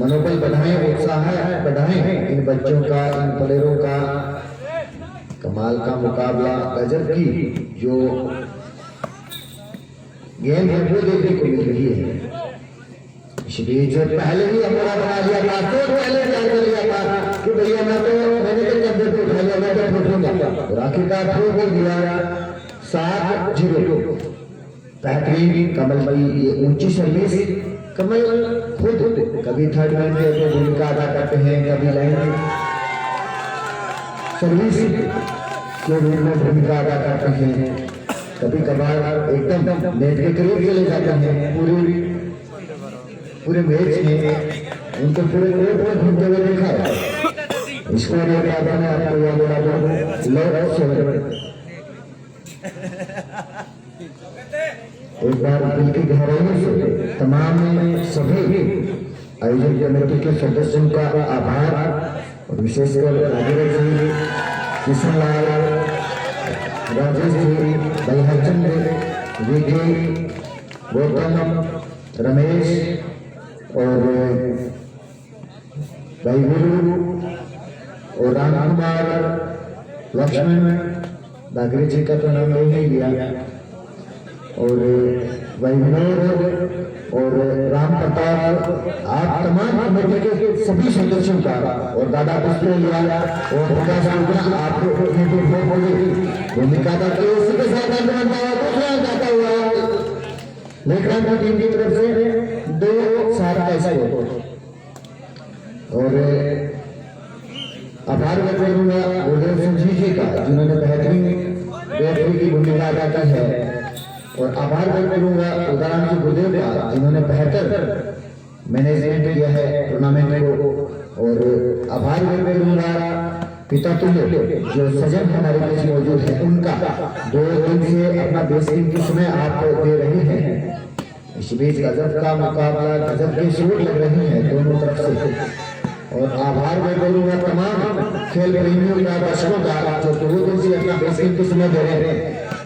मनोबल बढ़ाएं, उत्साह बढ़ाएं इन बच्चों का, इन प्लेयरों का। कमाल का मुकाबला, गजब की जो गेम है वो देखने को मिल रही है। इसलिए जो पहले ही हमारा बना लिया था तो पहले तैयार कर लिया था कि भैया मैंने तो कंधे पे उठा लिया, मैं तो ठोकूंगा और आखिरकार ठोक बोल दिया 7-0। बेहतरीन कमल की ये ऊंची सर्विस, कमल खुद कभी थर्ड मैन की भूमिका अदा करते हैं, कभी लाइन सर्विस के रूप में भूमिका अदा करते हैं, कभी कभार एकदम नेट के करीब चले जाते हैं। पूरे मैच में उनको पूरे कोर्ट में घूमते हुए देखा है। इसको ने आपको याद एक बार दिल की गहराइयों से तमाम सभी आयोजक कमेटी के सदस्यों का आभार और विशेषकर राजेश जी, किशन लाल, राजेश जी, भाई हरचंद, विजय, गौतम, रमेश और भाई गुरु और राम कुमार, लक्ष्मण बागरे जी का तो नाम नहीं लिया और भाई विनोद और राम प्रताप, आप तमाम कमेटी के सभी सदस्यों का और दादा ऑस्ट्रेलिया और आपको भूमिका अदा की। उसी के साथ जाता हुआ लेखराम टीम की तरफ से 2-7 का स्कोर और आभार व्यक्त करूंगा गुरुदेव सिंह जी का जिन्होंने बेहतरीन रेफरी की भूमिका अदा की है और आभार व्यक्त करूंगा उदाहरण जी गुरुदेव का जिन्होंने बेहतर मैनेजमेंट किया है टूर्नामेंट को और आभार व्यक्त करूंगा पिता तुल्य जो सजन हमारे बीच मौजूद है, उनका 2 दिन से अपना बेसिंग किस में आप दे रहे हैं। इस बीच गजब का मुकाबला, गजब के शोर लग रहे हैं दोनों तरफ से। और आभार मैं बोलूंगा तमाम खेल प्रेमियों का, दर्शकों का, जो 2 दिन से अपना बेसिंग किस में दे रहे हैं।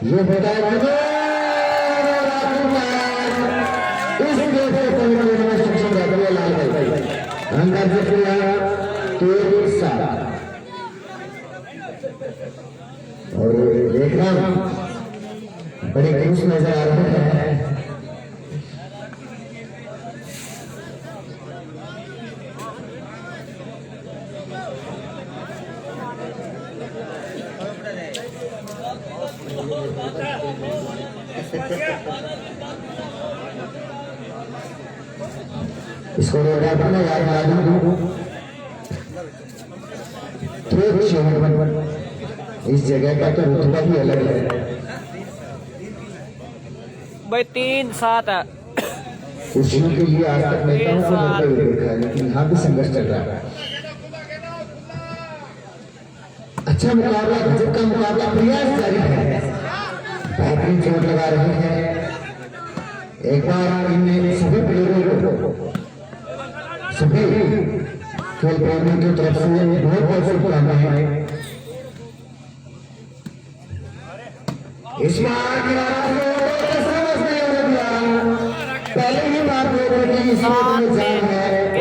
ये बताया इस सक्षम रहते हैं लाल भाई अंदर से किया 23 साल। और देखना बड़े खुश नजर आ रहे हैं। इसको अपना याद इस जगह का तो रुतबा भी अलग है भाई। 3-7 है। खुशियों के लिए आज तक नेताओं को मौका भी देखा है, लेकिन यहाँ भी संघर्ष चल रहा है। अच्छा मुकाबला, गजब का मुकाबला, प्रयास जारी है। बेहतरीन चोट लगा रहे हैं। एक बार इनने सभी प्लेयरों को, सभी खेल प्रेमियों की तरफ से बहुत बहुत शुभकामनाएं। इस बार पहले ही बात हो रही है, इस जान है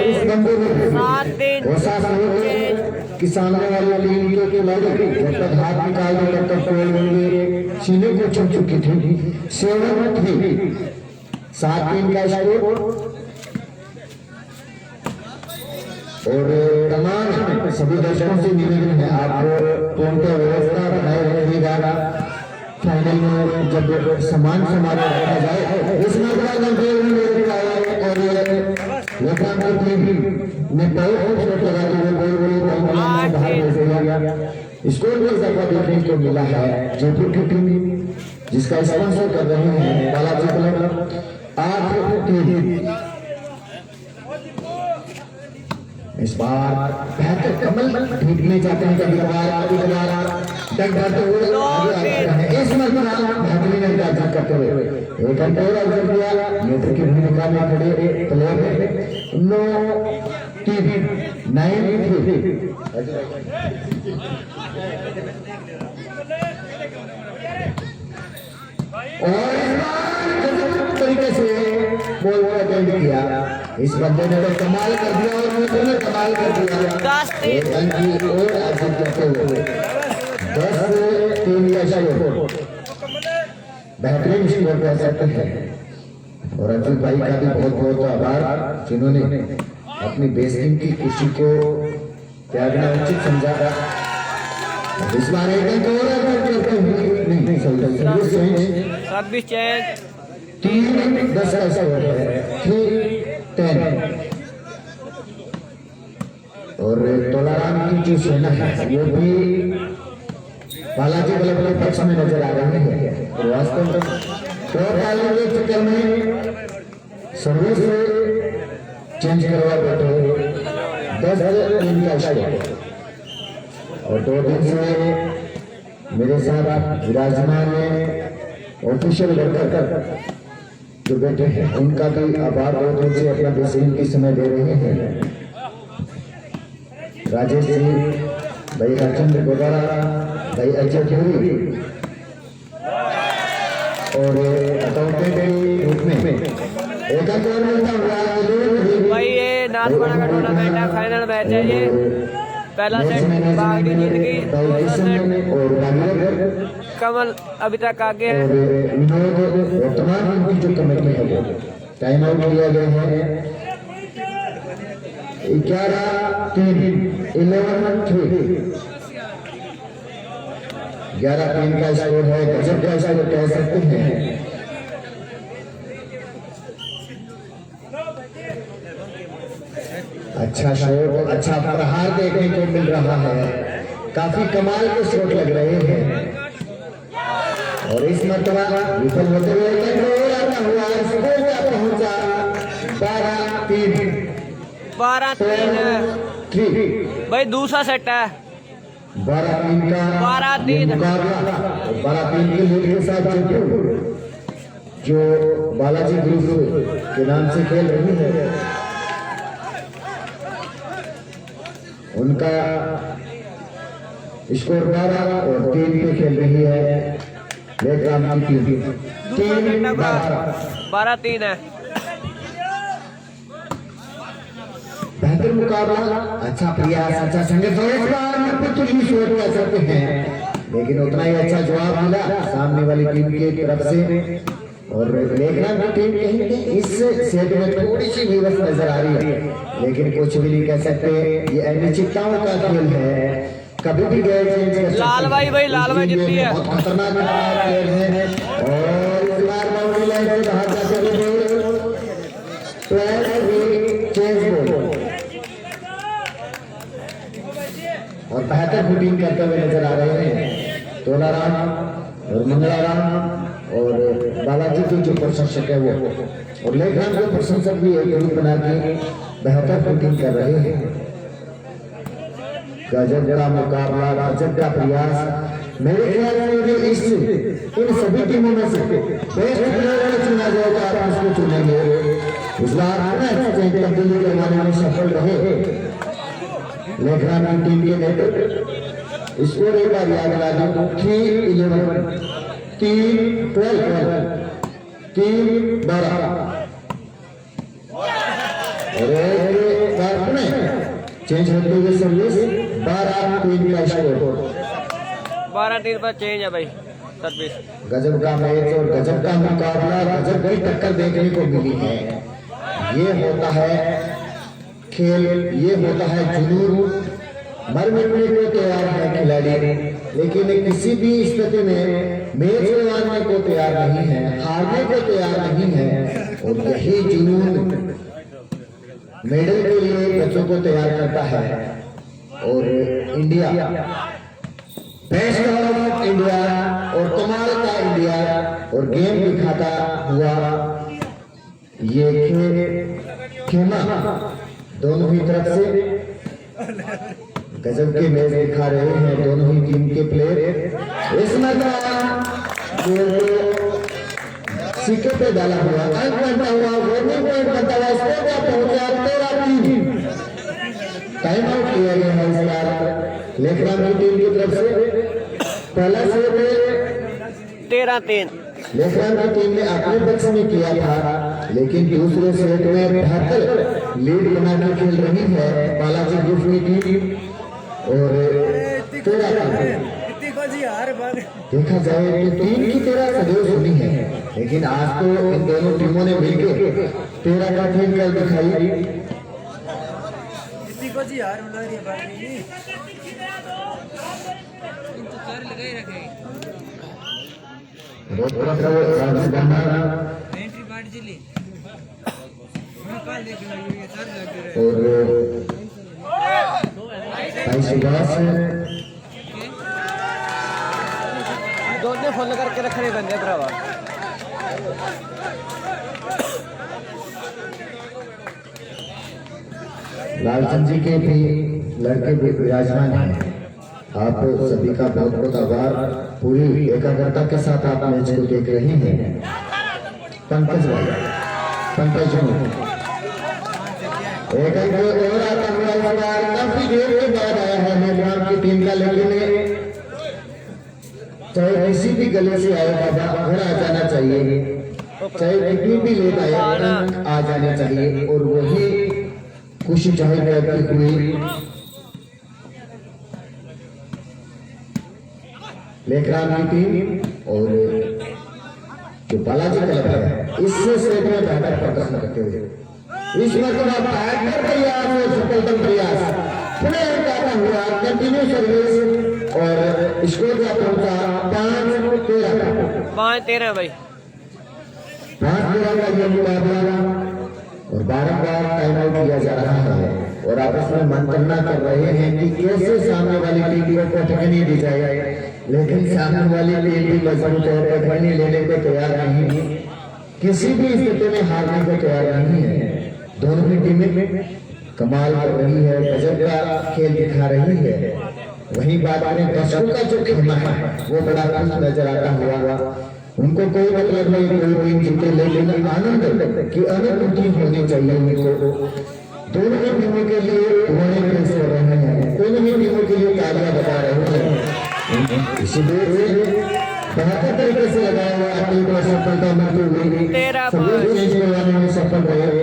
इस बंदे में किसानों वाली टीम के खिलाड़ी जब तक हाथ निकाल दे तब तक गोल होंगे। सीने को छू चुकी थी 7-3 का स्कोर। और तमाम सभी दर्शकों से निवेदन है, आप पूर्ण व्यवस्था बनाए रखिएगा। फाइनल में जब समान समारोह रखा जाए, इस मैदान में और लखनऊ टीम ने बहुत शॉट लगाते हुए गोल बाहर भेज दिया। स्कोर में इजाफा देखने को मिला है। जयपुर की टीम जिसका स्पॉन्सर कर रहे हैं बालाजी क्लब 8-3। इस बार बेहतर कमल ढूंढने जाते हैं, कभी कभार डर डरते हुए आगे आते हैं। इस मरतबा बेहतरीन अंदाज करते हुए एक अंतर अवसर दिया। नेत्र की भूमिका में खड़े प्लेयर 9-3 और तरीके से बॉल को अटेंड किया। इस बंदे ने तो कमाल कर दिया और नेत्र ने कमाल कर दिया। एक रन की ओर आगे करते हुए 10-3 का स्कोर, बेहतरीन स्कोर कह सकते हैं। और अर्जुन भाई का भी बहुत बहुत आभार, जिन्होंने अपनी बेसिंग की खुशी को त्यागना उचित समझा। इस बार एक अंक और करते हुए नहीं सर्विस चेंज 3-10 का स्कोर है 3-10। और तोलाराम की जो सेना है वो भी बालाजी क्लब के पक्ष में नजर आ रही है। और वास्तव में के चक्कर में सर्विस चेंज करवा बैठे 10-3 का स्कोर। और 2 दिन से मेरे साथ विराजमान ऑफिशियल वर्कर जो बैठे हैं, उनका भी आभार। 2 दिन से अपना बेसिंग की समय दे रहे हैं। राजेश जी, भाई हरचंद्र गोदारा, भाई अजय जोरी और अकाउंटेंट के रूप में एक अंतर मिलता हुआ भाई। ये नाथपाड़ा का टूर्नामेंट है, फाइनल मैच है। ये पहला सेट बागड़ी जीत गई, और कमल अभी तक आगे है। वर्तमान उनकी जो कमेटी है वो टाइम आउट लिया गया है 11-3 11-3 का स्कोर है। गजब का स्कोर कह सकते हैं। अच्छा शॉट, अच्छा प्रहार देखने को मिल रहा है। काफी कमाल के शॉट लग रहे हैं। और इस मरतबा विफल होते हुए पहुंचा 12-3 भाई। दूसरा सेट है 12-3 का 12-3 मुकाबला 12-3 के लीड के साथ जयपुर जो बालाजी ग्रुप के नाम से खेल रही है, उनका स्कोर 12 और 3 पे खेल रही है लेकराम की टीम। 12-3 है। बेहतर मुकाबला, अच्छा प्रयास, अच्छा संघर्ष, कुछ भी शोर कर सकते हैं, लेकिन उतना ही अच्छा जवाब मिला सामने वाली टीम की तरफ से। और लेकराम की टीम कहीं इस सेट में थोड़ी सी विवश नजर आ रही है, लेकिन कुछ भी नहीं कह सकते, ये अनिश्चितताओं का खेल है, कभी भी गए चेंज कर सकते हैं। लाल भाई जीतती है। बहुत खतरनाक खेल है और इस बार बाउंड्री लाइन से बाहर जाकर और बेहतर शूटिंग करते हुए नजर आ रहे हैं तोलाराम और मंगलाराम और बालाजी के जो प्रशंसक है वो, और लेकराम के प्रशंसक भी एक ग्रुप बना के बेहतर शूटिंग कर रहे हैं। गजब का मुकाबला, गजब का प्रयास। मेरे ख्याल में इन सभी टीमों में से बेस्ट प्लेयर चुना जाएगा, आप उसको चुनेंगे। इस बार तब्दीली करवाने में सफल रहे लेकराम की टीम के नेतृत्व। स्कोर एक बार याद ला दो, 3-11, 3-12, 3-12 और एक बार चेंज होते हुए सर्विस 12-3 का स्कोर। 12-3 पर चेंज है भाई सर्विस। गजब का मैच और गजब का मुकाबला, गजब की टक्कर देखने को मिली है। ये होता है खेल, ये होता है जुनून। मर मिटने को तैयार है खिलाड़ी, लेकिन किसी भी स्थिति में मैच गंवाने को तैयार नहीं है, हारने को तैयार नहीं है। और यही जुनून मेडल के लिए बच्चों को तैयार करता है। और इंडिया, बेस्ट ऑफ इंडिया और कमाल का इंडिया और गेम दिखाता हुआ ये खेमा दोनों ही तरफ से गजब के मैच दिखा रहे हैं दोनों ही टीम के प्लेयर। इसमें सिक्के पे डाला हुआ, अंक बनता हुआ, गोल्डन पॉइंट बनता हुआ, स्कोर क्या पहुंचा 13-3। टाइम आउट किया गया है इस बार लेकराम की टीम की तरफ से। पहला सेट 13-3 लेकराम की टीम ने अपने पक्ष में किया था, लेकिन दूसरे सेट में बेहतर लीड बना के खेल रही है बालाजी ग्रुप की टीम। और 13 देखा जाए तो 3 की 13 सदैव सुनी है, लेकिन आज तो इन दोनों टीमों ने मिलकर 13 का खेल कर दिखाई। दोनों फुल करके रखने पैंदे भरावा। लालचंद जी के भी लड़के भी विराजमान हैं। आप सभी का बहुत बहुत आभार। पूरी एकाग्रता के साथ आप मैच को देख रहे हैं। पंकज भाई, पंकज एक और आता हुआ काफी देर के बाद आया है लेकराम की टीम का, लेकिन चाहे किसी भी गले से आए बाबा घर आ जाना चाहिए, चाहे कितनी भी लेट आए आ जाना चाहिए। और वही खुशी चाहे करती हुई लेकराम की टीम और जो बालाजी क्लब है इससे सेट में बेहतर प्रदर्शन करते हुए इस मरतबा बेहतर प्रयास और सफलतम प्रयास पुनः करता हुआ कंटिन्यू सर्विस और स्कोर का पहुंचा 5-13 भाई 5-13 का ये मुकाबला और बारंबार टाइम आउट किया जा रहा है और आपस में मंत्रणा कर रहे हैं कि कैसे सामने वाली टीम को पटकनी दी जाए, लेकिन सामने वाली टीम भी मजबूत है, पटकनी लेने को तैयार नहीं, किसी भी स्थिति में हारने को तैयार नहीं है। दोनों ही टीमें कमाल कर रही है, गजब का खेल दिखा रही है वही बात में दर्शकों का जो खेमा है वो बड़ा खुश नजर आता हुआ। उनको कोई मतलब नहीं कोई टीम जीते, लेकिन आनंद की अनुभूति होनी चाहिए उनको। दोनों ही टीमों के लिए उन्होंने पेश कर रहे हैं, दोनों ही टीमों के लिए तालियां बजा रहे हैं। इसीलिए बेहतर तरीके से लगाया हुआ अपनी को सफलता मिलती हुई सभी चेंज करवाने में सफल रहे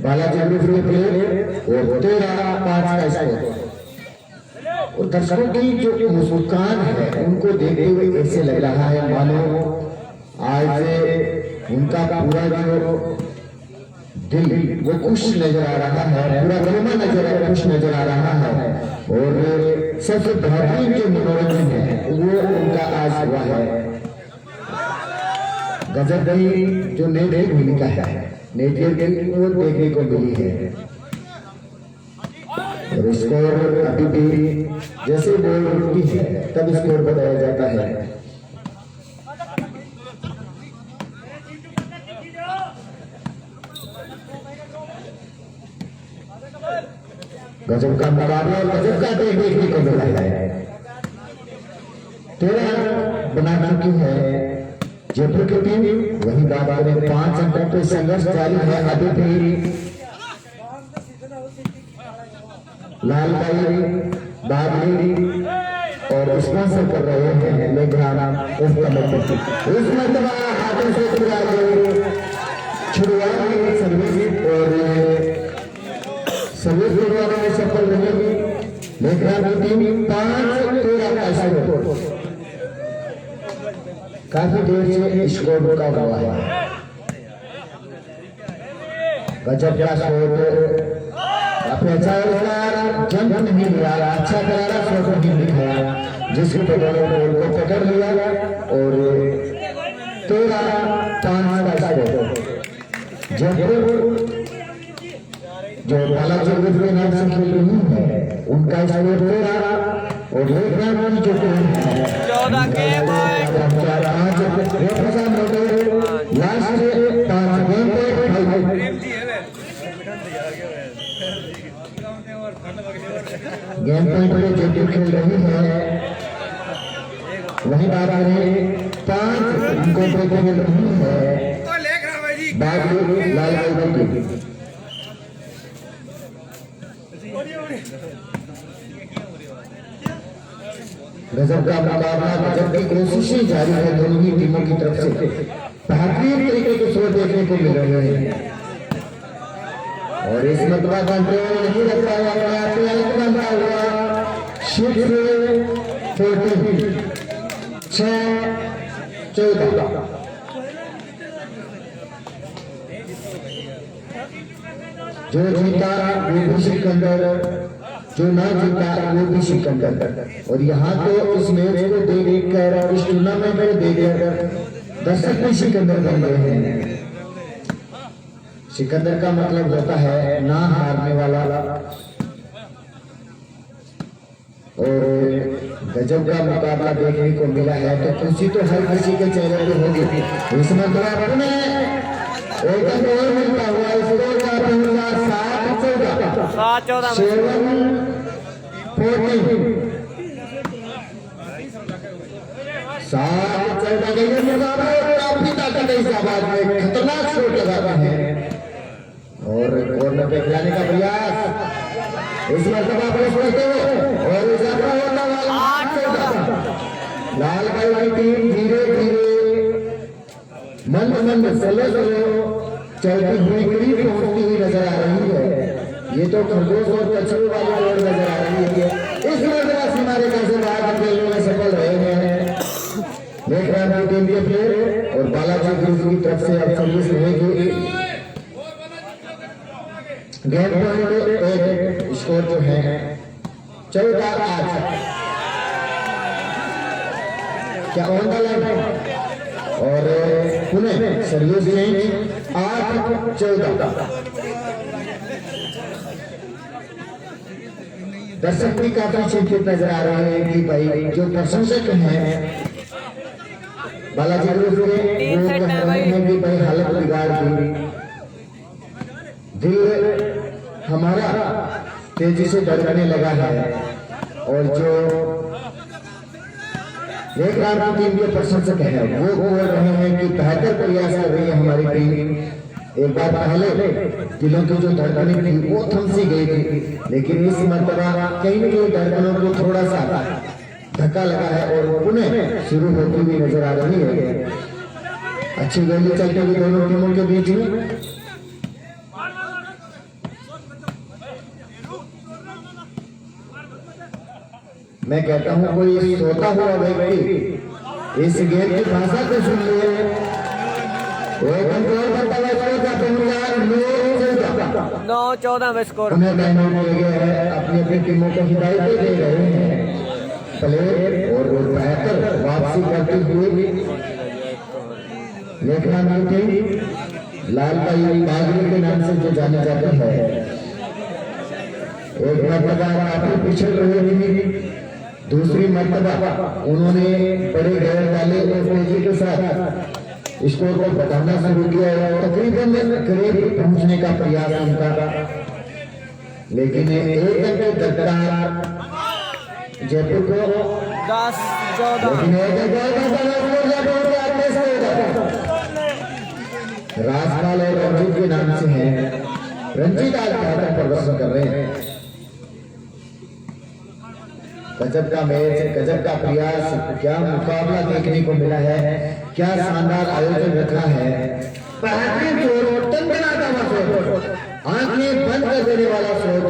बालाजी ग्रुप के प्लेयर और 13-5 का स्कोर। और दर्शकों की जो मुस्कान है उनको देखते हुए ऐसे लग रहा है मानो आज उनका पूरा जो दिल वो खुश नजर आ रहा है, पूरा रोमा खुश नजर आ रहा है। और सबसे बेहतरीन जो मनोरंजन है वो उनका आज हुआ है। गजब की जो नेट भूमिका है नेटियर वो देखने को मिली है। और स्कोर अभी भी जैसे बॉल उठती है तब स्कोर बताया जाता है। गजब का मुकाबला और गजब का देखने को मिला है। 13 बना चुकी है जयपुर की टीम। वही बात करें 5 अंकों पे संघर्ष जारी है अभी भी। लाल भाई बाबरी और स्पॉन्सर कर रहे हैं लेग्राम इस मतलब हाथों से छुड़वाई सर्विस और सर्विस करवाने में सफल रहेगी लेग्राम की टीम। 5-13 का स्कोर काफी देर से स्कोर रुका हुआ है। गजब का स्कोर काफी अच्छा जंप नहीं लिया, अच्छा करारा शॉट नहीं दिखाया जिसके बॉल को पकड़ लिया और 13-5 का स्कोर। जयपुर जो बालाजी ग्रुप के नाम से खेल रही है उनका स्कोर 13 और लेग्राम की जो टीम है 14 के लास्ट 5 गेम पॉइंट पे जो टीम खेल रही है वही बात करें 5 अंकों पे खेल रही है बाबू लाल भाई की। गजब का मुकाबला, गजब की कोशिशें जारी है दोनों ही टीमों की तरफ से। बेहतरीन तरीके के शॉट देखने को मिल रहे हैं और इस मतबा कंट्रोल नहीं रखता हुआ बनता हुआ 6-14 जो जीता वो भी सिकंदर, जो ना जीता वो भी सिकंदर। और यहाँ तो इस मैच को देख कर इस टूर्नामेंट को देखकर दर्शक भी सिकंदर बन रहे हैं। सिकंदर का मतलब होता है ना हारने वाला। और गजब का मुकाबला देखने को मिला है तो खुशी तो हर किसी के चेहरे पे होगी। इस मुकाबले में एक और मिलता हुआ स्कोर का 7-14 काफी ताकत है इस आवाज में, खतरनाक शॉट लगाते हैं और कॉर्नर पे खिलाने का प्रयास इस मरतबा और लाल भाई की टीम धीरे धीरे मंद स्लो चलती हुई करीब पहुंचती हुई नजर आ रही है। ये तो खरगोश और कछुए वाली ओर नजर आ रही है। इस मरतबा सीमारे का से बाहर खेलने में सफल रहे हैं लेग्राम टीम के प्लेयर और बालाजी ग्रुप की तरफ से अब सर्विस रहेगी। गेम पॉइंट स्कोर जो है 14-8 क्या ऑन द लाइन और पुनः सर्विस चेंज 8-14। दर्शक भी काफी चिंतित नजर आ रहे हैं कि भाई जो प्रशंसक हैं बालाजी ग्रुप के वो कह रहे हैं कि भाई हालत बिगाड़ दी, दिल हमारा तेजी से धड़कने लगा है और जो एक रात की टीम के प्रशंसक है वो बोल रहे हैं कि बेहतर प्रयास कर रही है हमारी टीम। एक बार पहले दिलों की जो धड़कनें थी वो थम सी गई थी, लेकिन इस मर्तबा कहीं न कहीं धड़कनों को थोड़ा सा धक्का लगा है और पुनः शुरू होती हुई नजर आ रही है। अच्छी गेंद चलती हुई दोनों टीमों के बीच में। मैं कहता हूं कोई सोता हुआ व्यक्ति इस गेम की भाषा को सुन ले। कंट्रोल करता हुआ 9-14 में स्कोर। उन्हें टाइम आउट दिए गए हैं, अपनी अपनी टीमों को हिदायतें दे रहे हैं प्लेयर और बेहतर वापसी करते हुए लेखनाथ की टीम लाल भाई बागरी के नाम से जो जाने जाते हैं। एक मरतबा काफी पिछड़ रहे थे, दूसरी मरतबा उन्होंने बड़े गैर डाले और तेजी के साथ स्कोर को बढ़ाना शुरू किया और तकरीबन करीब पहुंचने का प्रयास उनका, लेकिन एक अंक दरकार जयपुर को 10-14। राजपाल और रंजीत के नाम से है। रंजीत आज बेहतर प्रदर्शन कर रहे हैं। गजब का मैच, गजब का प्रयास, क्या मुकाबला देखने को मिला है, क्या शानदार आयोजन रखा है। बेहतरीन शॉट, टनटनाता हुआ शॉट, आंखें बंद कर देने वाला शॉट।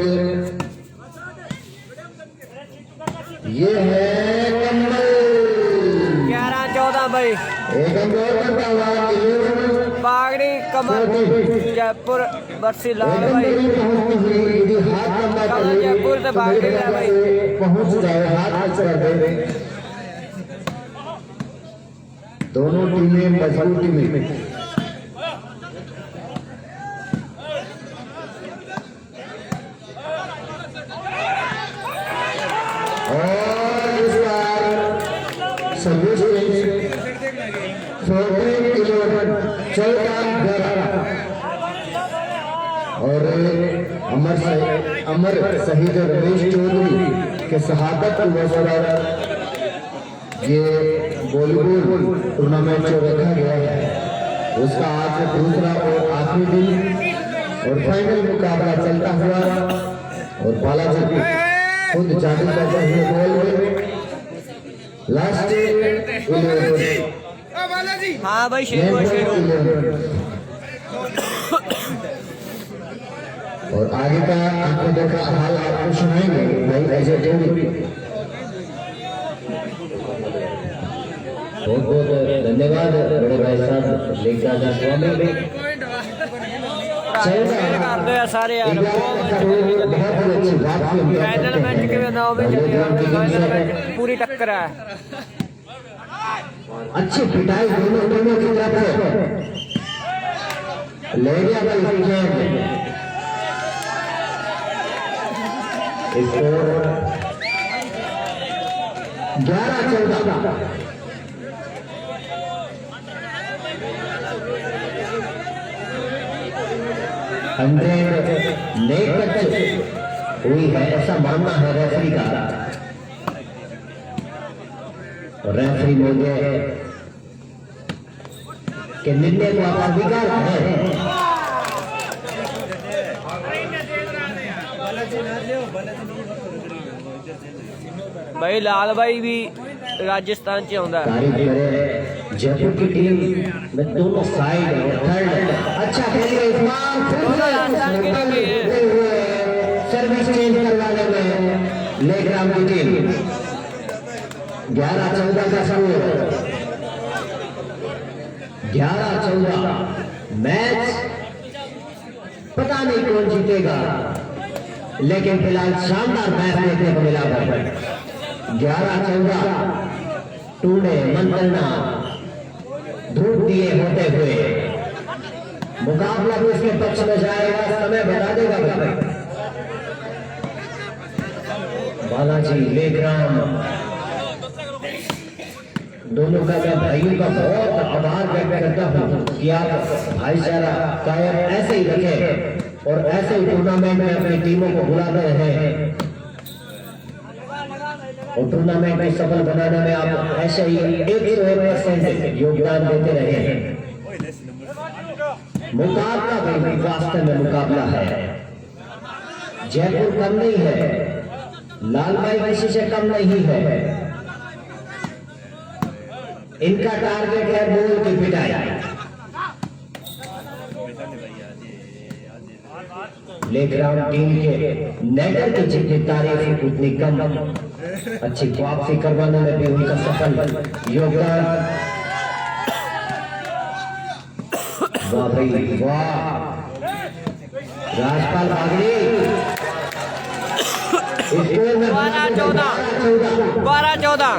ये है कमल। 11-14 भाई। एक अंदर करता हुआ बागड़ी कमल जयपुर बरसी लाल भाई। कमल जयपुर से बागड़ी है भाई। पहुंच जाए, हाथ कर दे। दोनों टीमें मजबूती में और इस बार सर्विस और अमर शहीद रमेश चौधरी के शहादत की वजह ये वॉलीबॉल टूर्नामेंट जो रखा गया है उसका आज दूसरा और आखिरी दिन और फाइनल मुकाबला चलता हुआ और बालाजी खुद जादू करते हुए बॉल में लास्ट 11। हाँ भाई शेर और आगे का आंखों देखा हाल आपको सुनाएंगे भाई अजय टेंडुलकर। बहुत बहुत धन्यवाद बड़े भाई साहब लेखराजा स्वामी करते हैं सारे यार। फाइनल मैच के नाम में पूरी टक्कर है। अच्छी पिटाई दोनों टीमों की तरफ से ले गया भाई। स्कोर 11-14। हुई है ऐसा मानना है रेफरी का। रेफरी बोले कि निर्णय को आप स्वीकार करें। भाई लाल भाई भी राजस्थान से आਉਂਦਾ है। जयपुर की टीम में दोनों साइड और थर्ड अच्छा खेल रहे सर्विस चेंज करवाने में लेकराम की टीम 11-14 का समय 11-14 मैच पता नहीं कौन जीतेगा, लेकिन फिलहाल शानदार मैच देखने को मिला। 11-14 टूने मंत्रणा धूप दिए होते हुए मुकाबला भी उसके पक्ष में जाएगा। समय बता देगा बालाजी लेकराम दोनों का मैं भाइयों का बहुत आभार व्यक्त करता हूँ कि आप भाईचारा कायम ऐसे ही रखें और ऐसे ही टूर्नामेंट में अपनी टीमों को बुलाते रहे। और टूर्नामेंट को सफल बनाने में आप ऐसे ही 101% योगदान देते रहे हैं। मुकाबला भाई वास्तव में मुकाबला है। जयपुर कम नहीं है, लाल भाई किसी से कम नहीं है। इनका टारगेट है बॉल की पिटाई। प्लेग्राउंड टीम के नेटर की जितनी तारीफ उतनी कम। अच्छी वापसी करवाने में भी उनका सफल योगदान। वाह भाई वाह, राजपाल बागड़ी 12-14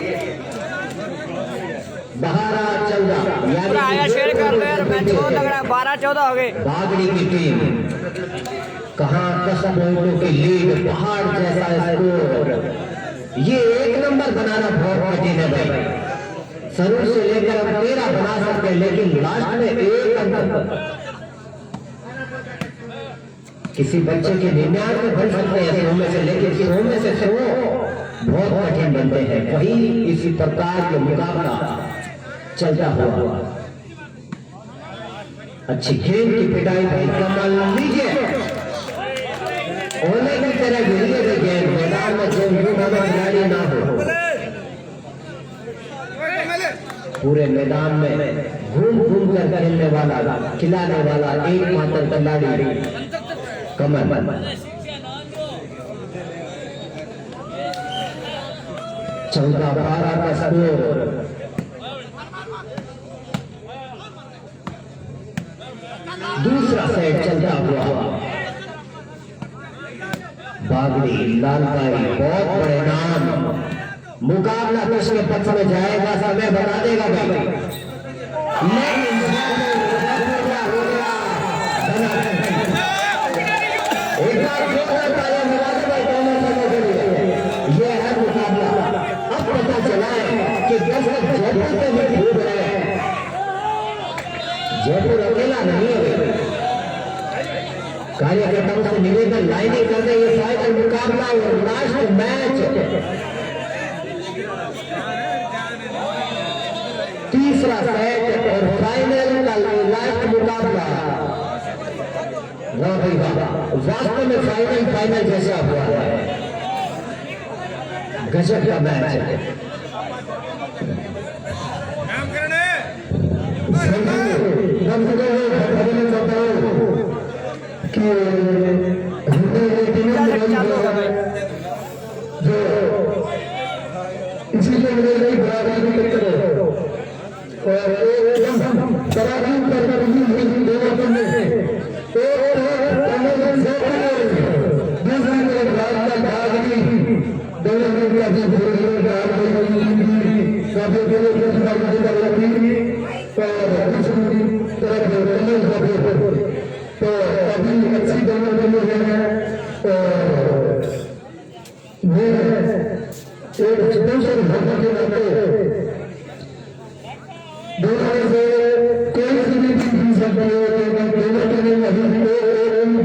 12-14 शेयर कर दो यार, मैच बहुत लग रहा है। 12-14 हो गए। बागड़ी की टीम कहां 10 पॉइंटों की लीड, पहाड़ जैसा स्कोर। ये 1 नंबर बनाना बहुत कठिन है भाई। शुरू से लेकर हम 13 बना सकते हैं, लेकिन लास्ट में 1 अंक किसी बच्चे के 99 बन सकते हैं 100 में से, लेकिन 100 में से 100 बहुत कठिन बनते हैं। वही इसी प्रकार का मुकाबला चलता हुआ। अच्छी गेंद की पिटाई भाई, कमाल लीजिए। ओले की तरह गिरिए गेंद मैदान में, जो खिलाड़ी ना हो। पूरे मैदान में घूम घूम कर खेलने वाला, खिलाने वाला एकमात्र खिलाड़ी कमल। 14-12 का स्कोर। दूसरा सेट चलता हुआ। बागड़ी लाल भाई बहुत बड़े नाम। मुकाबला किसके पक्ष में जाएगा समय बता देगा भाई। लेकिन एक बार ये है मुकाबला। अब पता चला है कि दर्शक जयपुर के में डूब रहे हैं। जयपुर अकेला नहीं है। कार्यकर्ताओं से निवेदन लाइनिंग कर रहे, ये फाइनल मुकाबला और लास्ट मैच। तीसरा सेट और फाइनल का लास्ट मुकाबला। वाह भाई वाह, वास्तव में फाइनल जैसा हुआ है। गजब का मैच है। इसीलिए मुझे बराबरी करते रहो और तराकीम कर तो अभी अच्छी दोनों बने हैं। एक दूसरे भक्त के नाते दोनों से कोई सी भी चीज मिल सकती है। दोनों के लिए अभी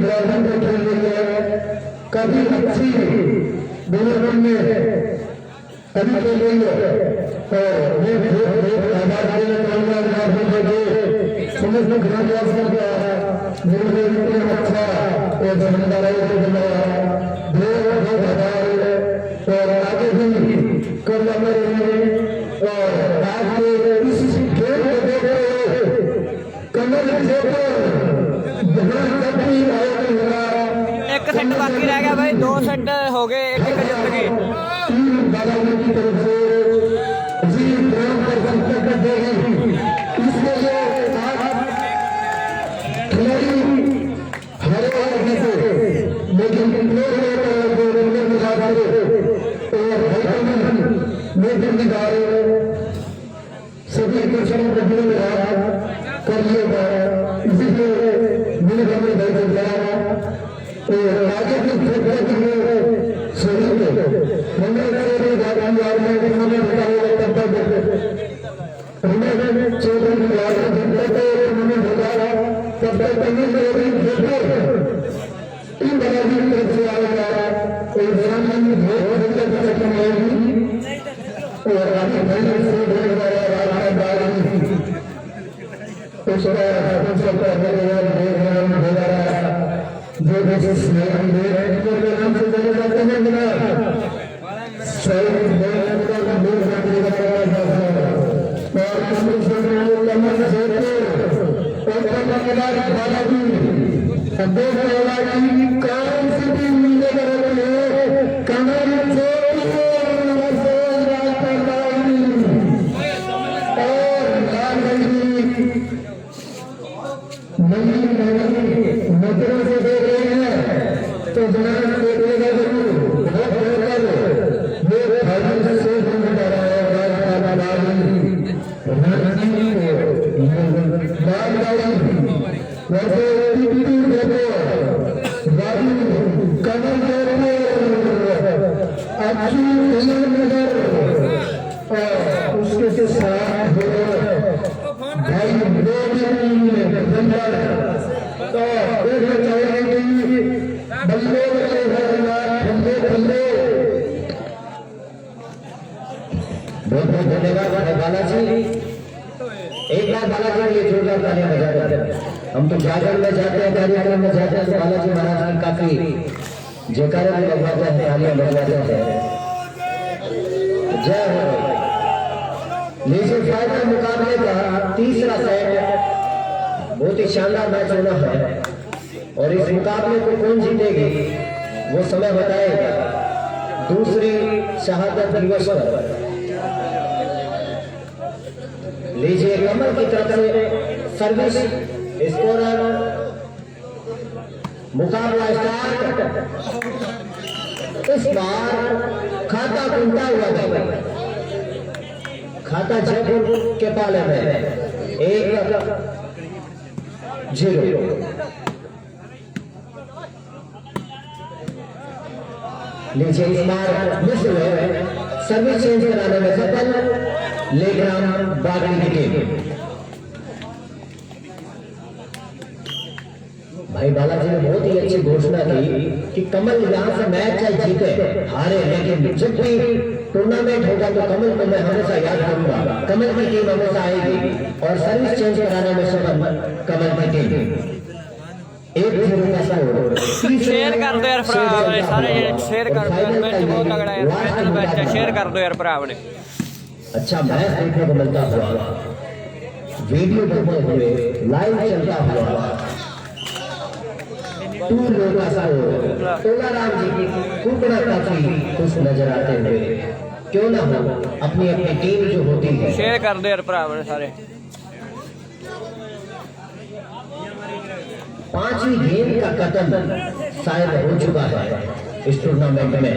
ड्राइवर को खेल रही है। कभी अच्छी दोनों में अभी खेल रही है। और समझ में घना प्रयास कर गया मेरे अच्छा और जमींदार और आगे भी कर और आज के इस खेल को देख रहे कमल एक सेट बाकी रह गया भाई, 2 सेट हो गए, एक जीत गई। की तरफ से इसके लिए लेकिन सभी कृष्णों को कर लिया। इसीलिए मेरे घर में आगे की शरीर उसका जो बेसिस में नाम से जाने जाते हैं बिना स्वयं और कमर से और बालाजी देखने वाली कौन सी टीम मिलेगा कमर से नजरों से देख रहे हैं तो जनाब देखिएगा जरूर बहुत बेहतर ये भाई से बता रहा है वैसे कमर अच्छी नजर उसके साथ भाई तो देखना चाहेंगे कि बल्ले बल्ले बल्ले बहुत बहुत धन्यवाद बालाजी। एक बार बालाजी के लिए जोरदार तालियां बजा देते हैं। हम तो जागर में जाते हैं, कार्यक्रम में जाते हैं तो बालाजी महाराज की काफी जयकारे भी लगवाते हैं, तालियां बजवाते हैं। जय हो। लीजिए फाइनल मुकाबले का तीसरा सेट बहुत ही शानदार मैच होना है और इस मुकाबले को कौन जीतेगी वो समय बताएगा दूसरी शहादत दिवस पर। लीजिए कमल की तरफ से सर्विस स्कोरर, मुकाबला स्टार्ट। इस बार खाता खुलता हुआ है, खाता जयपुर के पाले में 1-0। लीजिए इस बार मिस हुए सर्विस चेंज कराने में सफल लेग्राम बागड़ी की टीम। भाई बालाजी ने बहुत ही अच्छी घोषणा की कि कमल यहां से मैच चाहे जीते हारे, लेकिन जब भी टूर्नामेंट होगा तो कमल को मैं हमेशा याद करूंगा। कमल की टीम हमेशा आएगी और सर्विस चेंज कराने में सफल कमल की टीम। 1-0 का स्कोर। शेयर कर दो यार भरा सारे शेयर कर दो, मैच बहुत तगड़ा है, फाइनल मैच है, शेयर कर दो यार भरा ने। अच्छा मैच देखने को मिलता हुआ, वीडियो देखते हुए, लाइव चलता हुआ। तोलाराम जी की कुकड़ा काफी खुश नजर आते हुए, क्यों ना हो अपनी अपनी टीम जो होती है। शेयर कर दो यार भरा ने सारे। 5वीं गेंद का कदम शायद हो चुका है इस टूर्नामेंट में।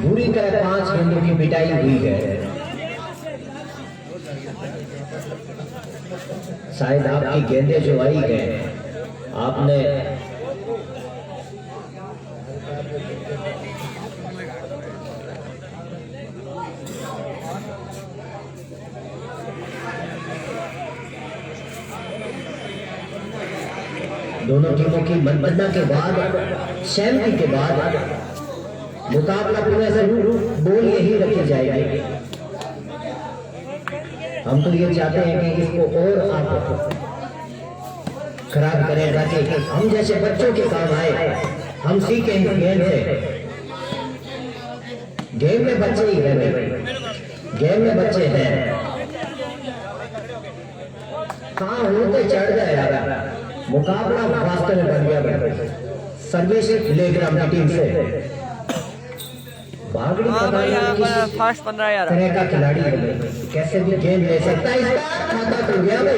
बुरी तरह 5 गेंदों की पिटाई हुई है। शायद आपकी गेंदें जो आई है आपने दोनों टीमों की मनगणना के बाद, सहमति के बाद मुकाबला पूरा जरूर बोल यही रखी जाएगी। हम तो ये चाहते हैं कि इसको और आप खराब करें ताकि हम जैसे बच्चों के काम आए, हम सीखें इस गेम से। गेम में बच्चे ही हैं, गेम में बच्चे हैं। हाँ होते चढ़ जाए यार, मुकाबला वास्तव में बन गया। सर्विस लेग्राम की टीम से बागड़ी फर्स्ट 15 तरह का खिलाड़ी कैसे भी गेम ले सकता है। इसका खाता खुल गया भाई।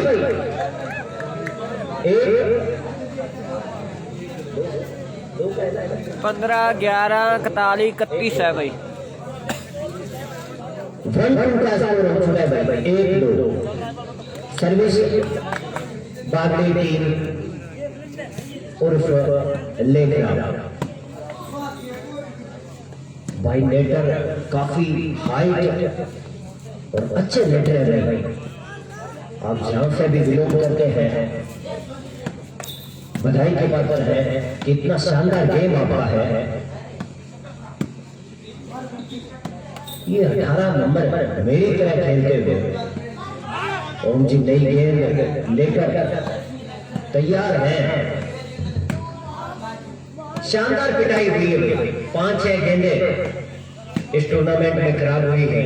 15, 11, 41, 31 है भाई। 1-2 का स्कोर हो चुका है भाई। 1-2 सर्विस बागड़ी टीम उर्फ लेग्राम। भाई नेटर काफी हाइट और अच्छे नेटर हैं भाई। आप जहां से भी बिलोंग करते हैं बधाई की बात है कि इतना शानदार गेम आपका है। ये 18 नंबर मेरी तरह खेलते हुए ओम जी नई गेंद लेकर तैयार हैं। शानदार पिटाई हुई है। 5-6 गेंदें इस टूर्नामेंट में खराब हुई है।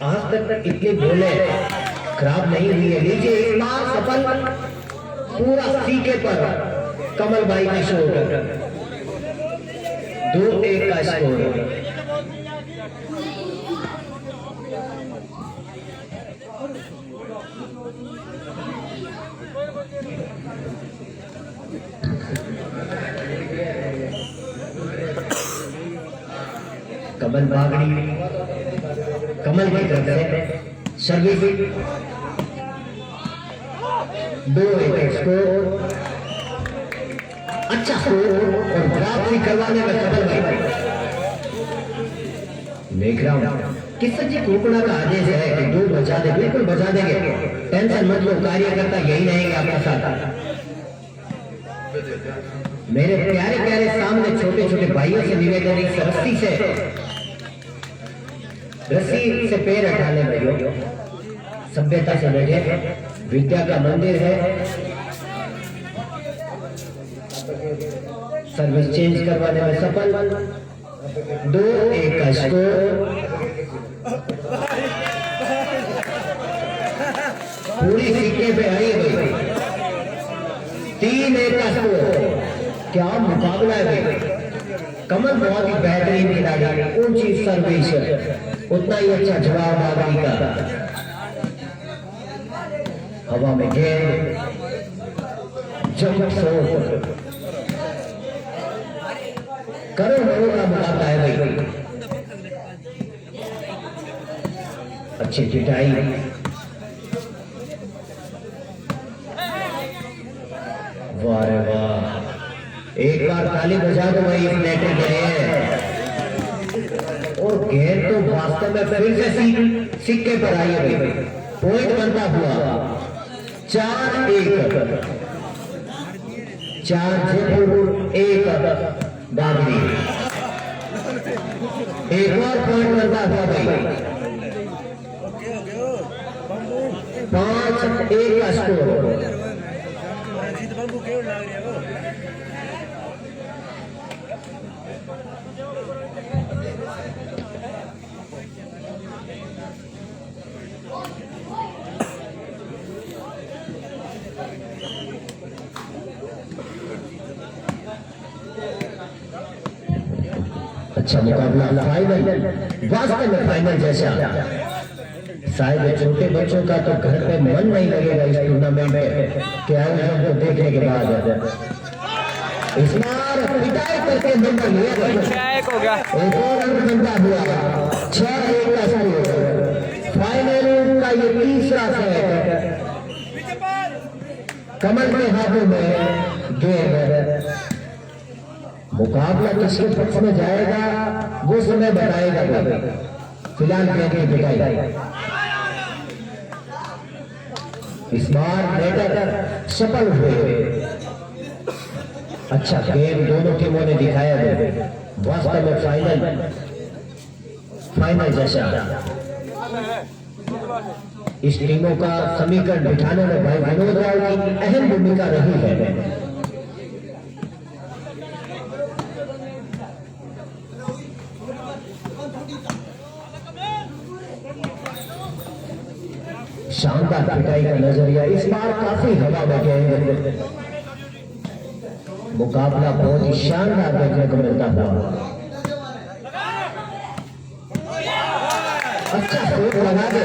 आज तक इतनी बॉलें खराब नहीं हुई है। लीजिए इस बार सफल पूरा सीके पर कमल भाई की शॉट। 2-1 का स्कोर। कमल बागड़ी कमल की तरफ से सर्विस। 2-1 स्कोर। अच्छा स्कोर और वापसी करवाने में कमल भाई। मेघराम किशन जी कोकड़ा का आदेश है कि 2 बजा दे। बिल्कुल बजा देंगे, टेंशन मत लो। कार्यकर्ता यही रहेंगे आपके साथ। मेरे प्यारे प्यारे सामने छोटे छोटे भाइयों से निवेदन, इस रस्सी से पैर हटाने भाइयों। सभ्यता से बैठे, विद्या का मंदिर है। सर्विस चेंज करवाने में सफल। 2-1 का स्कोर। पूरी सीखे पे आई है भाई। 3-1 का स्कोर। क्या मुकाबला है भाई। कमल बहुत ही बेहतरीन खिलाड़ी। ऊंची सर्विस, उतना ही अच्छा जवाब बागड़ी का। हवा में गेंद, जंप शॉट। करोड़ों का मुकाबला है भाई। अच्छी पिटाई। वाह रे वाह। एक बार ताली बजा दो भाई इस नेटर के लिए। और गेंद तो वास्तव में फिर से सिक्के पर आई है भाई। पॉइंट बनता हुआ 4-1। 4 जयपुर, 1 बागड़ी। एक और पॉइंट बनता हुआ भाई। 5-1 का स्कोर। अच्छा मुकाबला फाइनल, वास्तव में फाइनल जैसा। शायद छोटे बच्चों का तो घर पे मन नहीं लगेगा इस टूर्नामेंट में के आयोजन को देखने के बाद। इस बार पिटाई करके नंबर लिया गया। 6-1 हो गया। एक और अंक बनता हुआ 6-1 का स्कोर। फाइनल का ये तीसरा सेट। कमल के हाथों में गेंद। मुकाबला किसके पक्ष में जाएगा वो समय बताएगा। फिलहाल गेंद की पिटाई। इस बार नेटर सफल हुए। अच्छा गेम दोनों टीमों ने दिखाया है। वास्तव में फाइनल जैसा। इस टीमों का समीकरण बिठाने में भाई विनोद राव की अहम भूमिका रही है। शानदार पिटाई का नजरिया। इस बार काफी हवा में गेंद। मुकाबला बहुत ही शानदार देखने को मिलता था। अच्छा स्कोर लगा दे।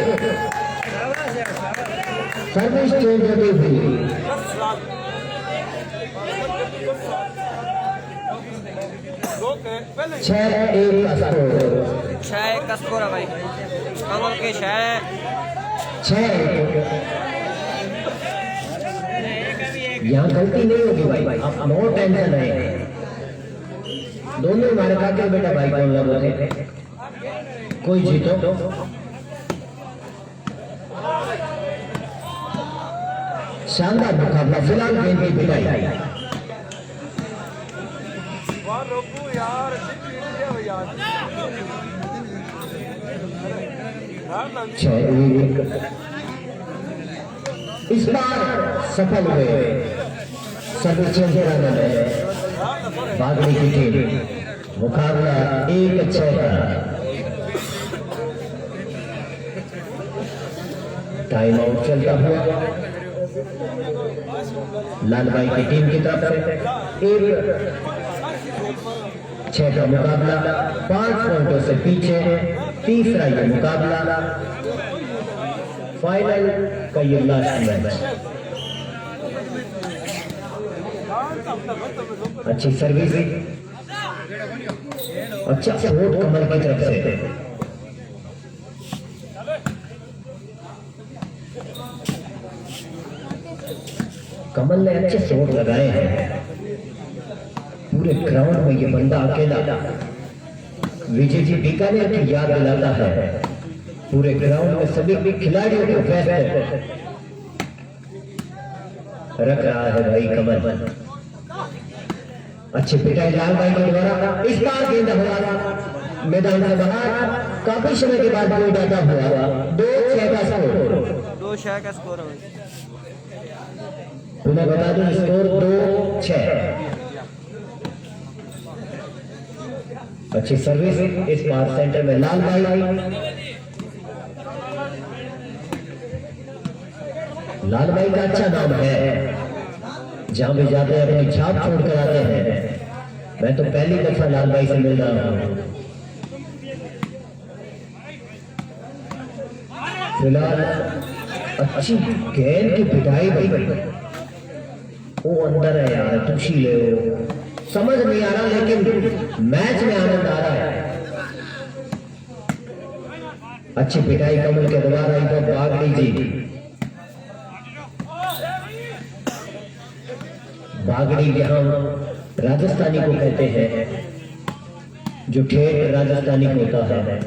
सर्विस चेंज होती हुई 6-1 का स्कोर। 6-1 का स्कोर है भाई। कमल के 6 यहाँ गलती नहीं होगी भाई, आप नो टेंशन है। दोनों हमारे काके बेटा भाई कौन लग रहे थे। कोई जीतो शानदार मुकाबला। फिलहाल गेंद की पिटाई। 6-1 इस बार सफल हुए सभी चैंपियन में बागड़ी की टीम। मुकाबला 1-6 का। टाइम आउट चलता हुआ लाल भाई की टीम की तरफ से 1-6 का मुकाबला 5 पॉइंटों से पीछे। तीसरा ये मुकाबला फाइनल का ये लास्ट मैच। अच्छी सर्विस, अच्छा शॉट कमल की तरफ से। कमल ने अच्छे शॉट लगाए हैं। पूरे ग्राउंड में ये बंदा अकेला विजय जी बीकानेर की याद दिलाता है। पूरे ग्राउंड में सभी खिलाड़ियों को व्यस्त रख रहा है भाई कमल। अच्छी पिटाई लाल भाई के द्वारा। इस बार गेंद हुआ मैदान से बाहर। काफी समय के बाद गोल डाटा हुआ। 2-6 का स्कोर। 2-6 का स्कोर है। पुनः बता दूं स्कोर 2-6। अच्छी सर्विस इस बार सेंटर में लाल भाई। लाल भाई का अच्छा नाम है, जहां भी जाते हैं अपनी छाप छोड़ कर आते हैं। मैं तो पहली दफा लाल भाई से मिल रहा हूं। फिलहाल अच्छी गेंद की पिटाई भाई। वो अंदर है यार, तुझी ले हो। समझ नहीं आ रहा लेकिन मैच में आनंद आ रहा है। अच्छी पिटाई कमल के द्वारा इधर बागड़ी जी। बागड़ी यहाँ राजस्थानी को कहते हैं, जो ठेठ राजस्थानी होता है।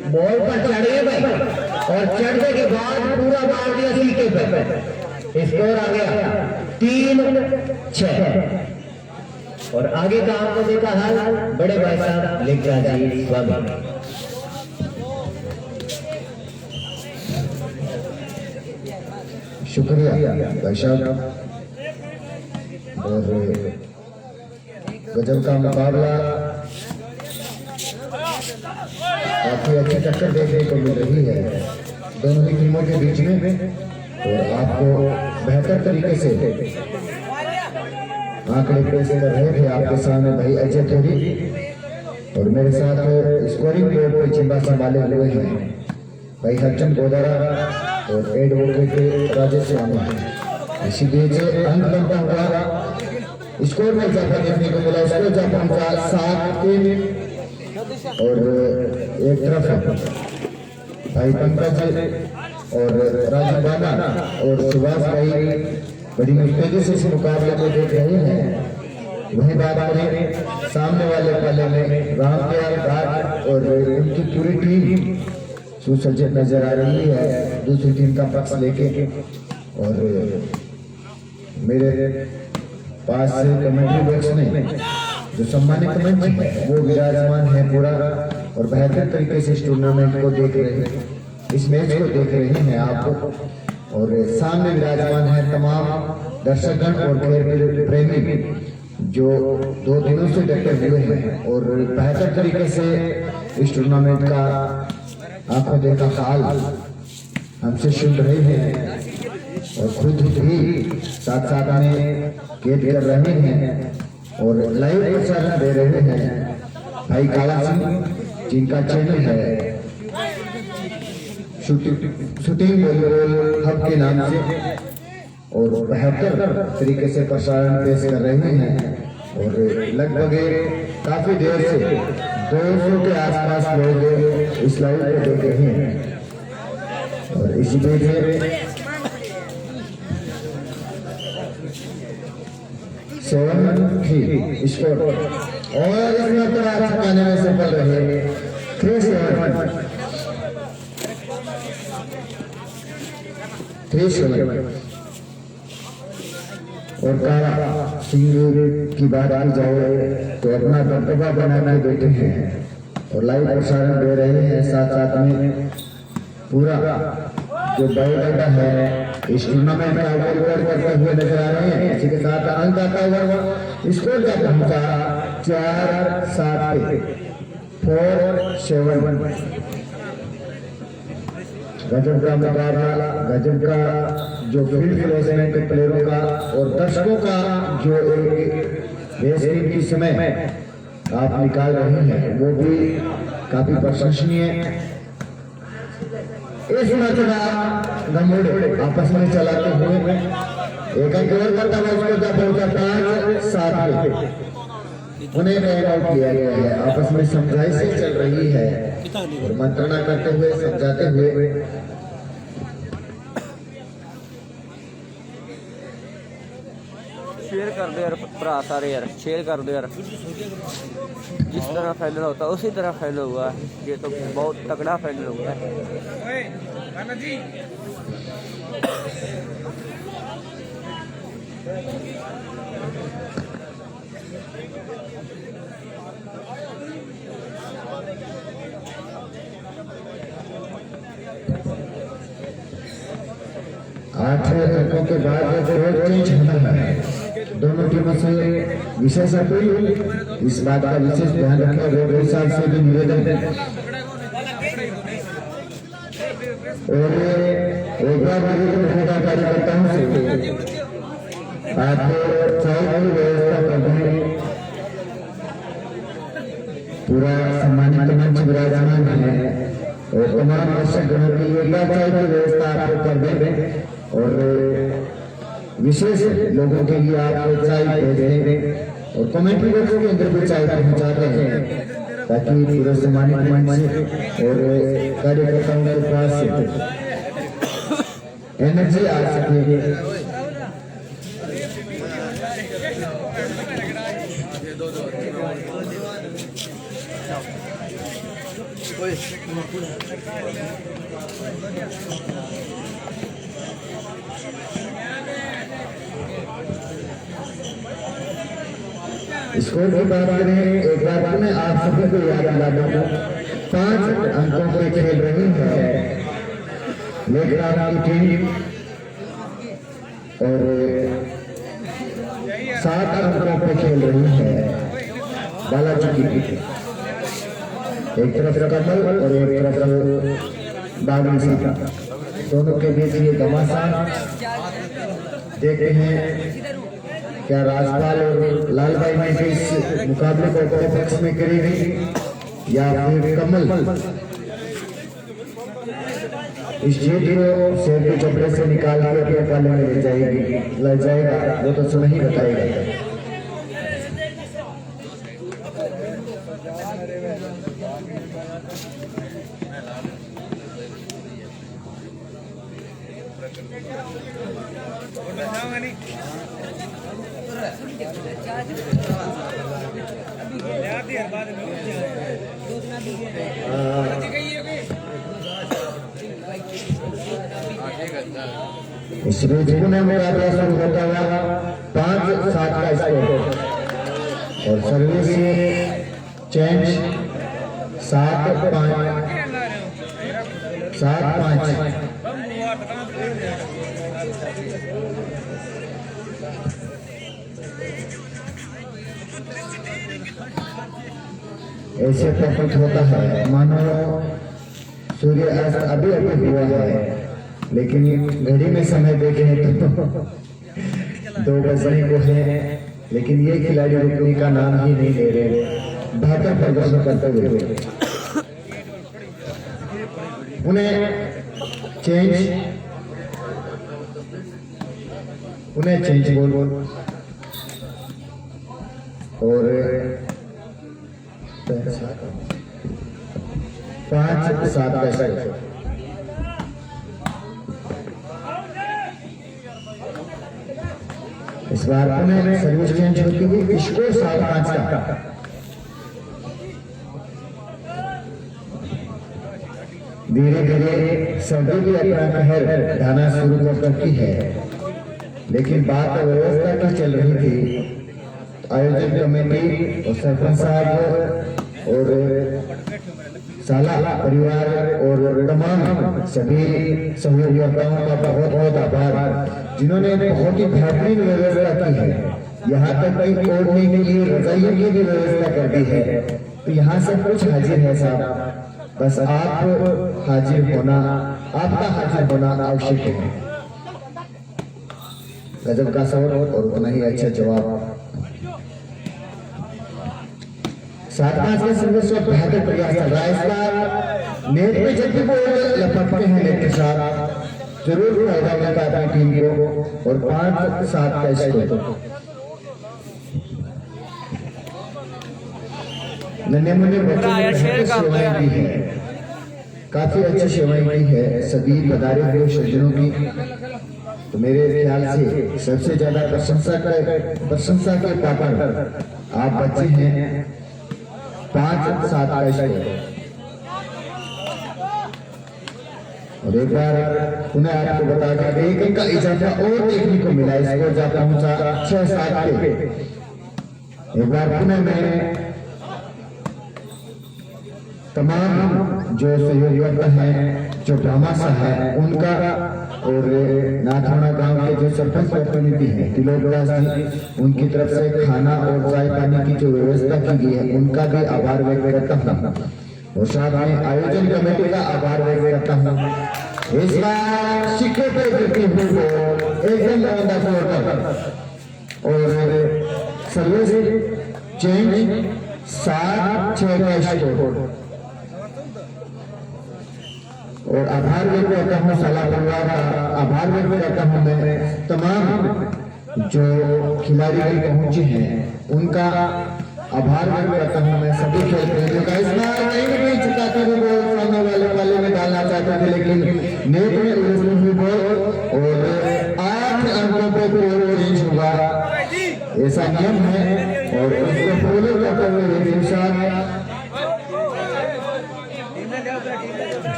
बॉल पर चढ़े भाई और चढ़ने के बाद पूरा मार दिया सीटे पे। स्कोर आ गया 3-6। और आगे का आपको देखा हाल बड़े भाई साहब लेखराज जी स्वामी। शुक्रिया भाई साहब। और गजब का मुकाबला, काफी अच्छी टक्कर देखने को मिल रही है दोनों ही टीमों के बीच में। और आपको बेहतर तरीके से आंकड़े पेश कर रहे थे आपके सामने भाई अजय थोड़ी। और मेरे साथ स्कोरिंग बोर्ड पर चिंबा संभाले हुए हैं भाई हरचंद गोदारा और एडवोकेट राजेश स्वामी। इसी बीच अंक बनता हुआ स्कोर में इजाफा देखने को मिला। स्कोर जा पहुंचा 7-3। और एक तरफ भाई पंकज और राजू बाबा और सुभाष भाई बड़ी मुस्तैदी से इस मुकाबले को देख रहे हैं। वही बात करें सामने वाले पाले में रामदयाल घाट और उनकी पूरी टीम सुसज्जित नजर आ रही है दूसरी टीम का पक्ष लेके। और मेरे पास कमेंट्री बॉक्स में जो सम्मानित कमेंट्री है वो विराजमान है पूरा। और बेहतर तरीके से इस टूर्नामेंट को देख रहे हैं, इस मैच को देख रहे हैं आप। और सामने विराजमान है तमाम दर्शकगण और खेल प्रेमी जो 2 दिनों से डटे हुए हैं और बेहतर तरीके से इस टूर्नामेंट का आंखों देखा हाल हमसे सुन रहे हैं और खुद भी साथ साथ में कैद कर रहे हैं और लाइव प्रसारण दे रहे हैं भाई काला सिंह, जिनका चैनल है शूटिंग वॉलीबॉल हब के नाम से। और बेहतर तरीके से प्रसारण पेश कर रहे हैं। और लगभग काफी देर से 200 के आसपास लोग इस लाइव को देख रहे हैं। और इसी बीच 7-3 स्कोर और इसमें तो अच्छा पाने में सफल रहे 3-7 और काला सिंह की बात की जाए तो अपना दबदबा बनाने बैठे हैं और लाइव प्रसारण दे रहे हैं। साथ साथ में पूरा जो बायोडाटा है इस टूर्नामेंट का रिकॉर्ड करते हुए नजर आ रहे हैं। इसी के साथ अंक आता हुआ स्कोर का पहुंचा 4-7 पे 4-7। गजब का मुकाबला, गजब का जो फील्ड प्लेसमेंट प्लेयरों का और दर्शकों का जो एक बेहतरीन समय आप निकाल रहे हैं वो भी काफी प्रशंसनीय। इस मैच का गंभीर आपस में चलाते हुए एक अंक और करता हुआ स्कोर का पहुंचा 5-7। उन्हें रन आउट किया गया है। आपस में समझाइशें चल रही है और मंत्रणा करते हुए समझाते हुए शेयर कर दो यार भरा सारे यार, शेयर कर दो यार। जिस तरह फाइनल होता है उसी तरह फाइनल हुआ है। ये तो बहुत तगड़ा फाइनल हुआ है। आठ अंकों के बाद चेंज होना है। दोनों टीमों से विशेष अपील, इस बात का विशेष ध्यान रखें। रोड साहब से भी निवेदन है और एक बार कार्यकर्ताओं से आप चाय की व्यवस्था कर दें। पूरा सम्मानित मंच विराजमान है और तमाम दर्शकों की एक बार चाय की व्यवस्था आप कर दें और विशेष लोगों के लिए आप चाय भेज दें और कमेंट्री बॉक्स के अंदर भी चाय पहुंचाते हैं ताकि पूरे सम्मानित मंच और कार्यकर्ताओं के पास एनर्जी आ सके। स्कोर की बात करें, एक बार में आप सभी को याद दिला दूं, 5 अंकों पे खेल रही है लेकर की टीम और 7 अंकों पे खेल रही है बालाजी की टीम। एक तरफ कमल और एक तरफ बागीसी का, दोनों के बीच ये घमासान। देखते हैं क्या राजपाल और लाल भाई ने इस मुकाबले को अपने पक्ष में करेगी या फिर कमल इस जीत को शेर के चपड़े से निकाल के अपने पाले में ले जाएगा। वो तो समय ही बताएगा। इस रूप में मेरा शुरू होता हुआ 5-7 का स्कोर और सर्विस चेंज 7-5। ऐसे प्रकट होता है मानो सूर्य अस्त अभी अभी हुआ है, लेकिन घड़ी में समय देखें तो 2 बजने को है, लेकिन ये खिलाड़ी रुकने का नाम ही नहीं ले रहे, बेहतर प्रदर्शन करते हुए। उन्हें चेंज बोल और 5-7 का स्कोर। इस बार उन्हें सर्विस चेंज होती हुई स्कोर 7-5 का। धीरे धीरे सर्दी भी अपना कहर ढाना शुरू कर सकती है, लेकिन बात व्यवस्था की चल रही थी। आयोजक कमेटी और सरपंच साहब और साला परिवार और तमाम सभी सहयोगियों का बहुत बहुत आभार, जिन्होंने बहुत ही बेहतरीन व्यवस्था की है। यहाँ तक कि ओढ़ने के लिए रजाइयों की भी व्यवस्था कर दी है। तो यहाँ सब कुछ हाजिर है साहब, बस आप हाजिर होना, आपका हाजिर होना आवश्यक है। गजब का सवाल और उतना ही अच्छा जवाब। 7-5 के संघर्ष में बेहतर प्रयास चल रहा है इसका। नेट पे जब भी वो लपकते हैं नेट के साथ जरूर फायदा मिलता है अपनी टीम को। और 5-7 का स्कोर। नन्हे मुन्ने बच्चों ने बेहतर सेवाएं की है, काफी अच्छी सेवाएं की है सभी पधारे हुए सज्जनों की। तो मेरे ख्याल से सबसे ज्यादा प्रशंसा के पात्र आप बच्चे हैं। 5-7 का स्कोर। और एक बार पुनः आपको बता दें, एक अंक का इजाफा और देखने को मिला, स्कोर जा पहुंचा 6-7 पे। एक बार पुनः मैं तमाम जो सहयोगी हैं, जो भामाशाह है उनका और नाथाना गांव के जो सरपंच प्रतिनिधि हैं तिलोकदास जी, उनकी तरफ से खाना और चाय पानी की जो व्यवस्था की गई है उनका भी आभार व्यक्त करता हूँ। और साथ में आयोजन कमेटी का आभार व्यक्त करता हूँ। इस बार सिक्के पे गिरती हुई को एकदम और सर्विस चेंज 7-6 का स्कोर। और आभार व्यक्त करता हूँ साला परिवार का, आभार व्यक्त करता हूँ मैं तमाम जो खिलाड़ी भी पहुंचे हैं उनका आभार व्यक्त करता हूँ मैं सभी खेल प्रेमियों का। इस बार नहीं चुका था वो सामने वाले में डालना चाहते थे, लेकिन नेट में उलझी हुई बॉल और 8 अंकों पे चेंज हुआ, ऐसा नियम है। और उसको फॉलो करते हुए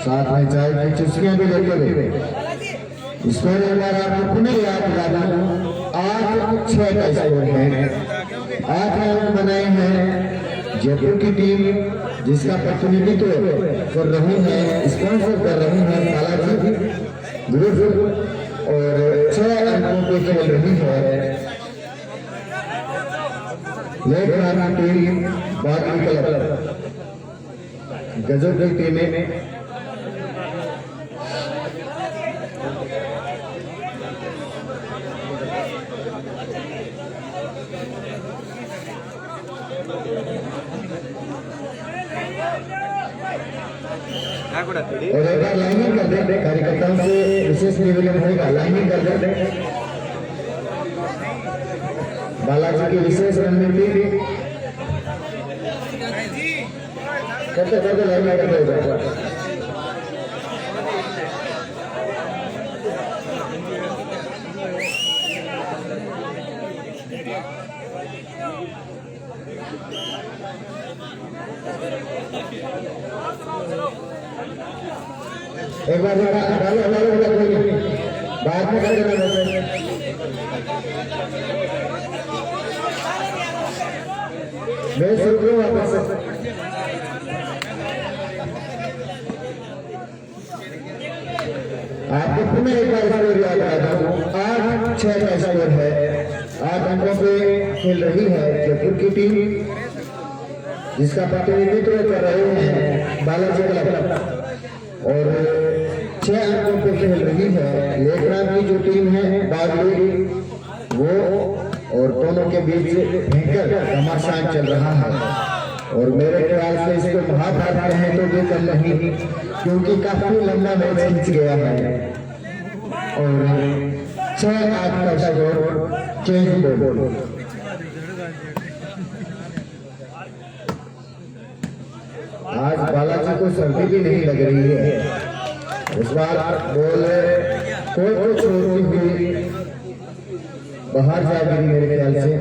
साथ में चाय की चुस्कियां भी लेते हुए स्कोर एक बार आपको पुनः याद दिला दूं, 8-6 का स्कोर है। 8 अंक बनाए हैं जयपुर की टीम, जिसका प्रतिनिधित्व कर रही है, स्पॉन्सर कर रही है बालाजी ग्रुप, और 6 अंकों पे खेल रही है लेकर टीम बागी क्लब। गजब की टीमें और एक बार लाइनिंग कर दे, कार्यकर्ताओं से विशेष निवेदन रहेगा, लाइनिंग कर दे। बालाजी की विशेष रणनीति करते करते लाइनिंग कर दे। एक बार बाद में कर देना, मैं शुरू वापस आपको पुनः एक बार स्कोर याद कराता हूँ। 8-6 का स्कोर है। 8 अंकों पे खेल रही है जयपुर की टीम, जिसका प्रतिनिधित्व कर रहे हैं बालाजी क्लब, और 6 अंकों पे खेल रही है लेखराम की जो टीम है बागली, वो और दोनों के बीच भयंकर घमासान चल रहा है। और मेरे ख्याल से इसको महाभारत कहें तो भी कम नहीं, क्योंकि काफी लंबा मैच खींच गया है। और 6-8 का स्कोर चेंज बोल। आज बालाजी को सर्दी भी नहीं लग रही है। इस बार बॉल कोई को छोड़ती हुई बाहर जा गिरी मेरे ख्याल से,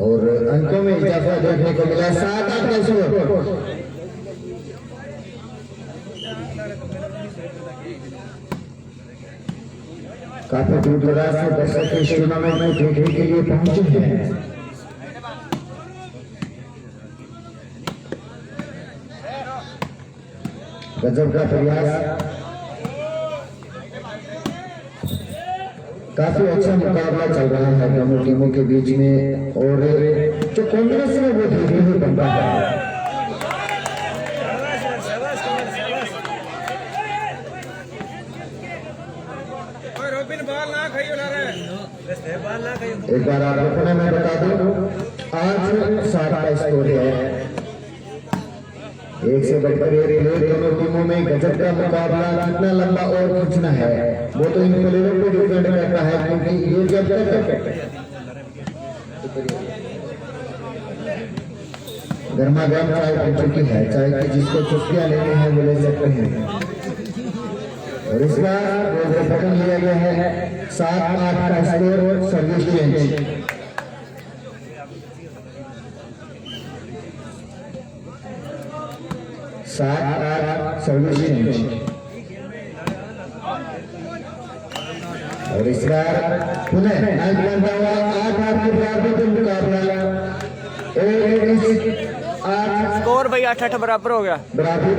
और अंकों में इजाफा देखने को मिला। 7-8 का स्कोर। काफी दूर दराज से दर्शक इस टूर्नामेंट में देखने के लिए पहुंचे हैं। गजब का प्रयास, काफी अच्छा मुकाबला चल रहा है दोनों टीमों के बीच में और जो कॉम्बिनेशन है वो धीरे धीरे बन रहा है। एक बार आप लोगों ने मैं बता दूं, आज 7 का स्कोर है, एक से बढ़कर एक प्लेयर दोनों टीमों में गजब का मुकाबला, कितना लंबा और खींचना है वो तो इन प्लेयरों को डिपेंड करता है, क्योंकि ये जब तक गर्मा गर्म चाय बन चुकी है, चाय की जिसको चुस्कियां लेनी है वो ले सकते हैं। और इस बार पकड़ लिया गया है 7-8 का score, service change. Service change और इस बार पुनः 8-8 के बराबर का मुकाबला, 8 स्कोर भाई 8-8 बराबर हो गया। बराबर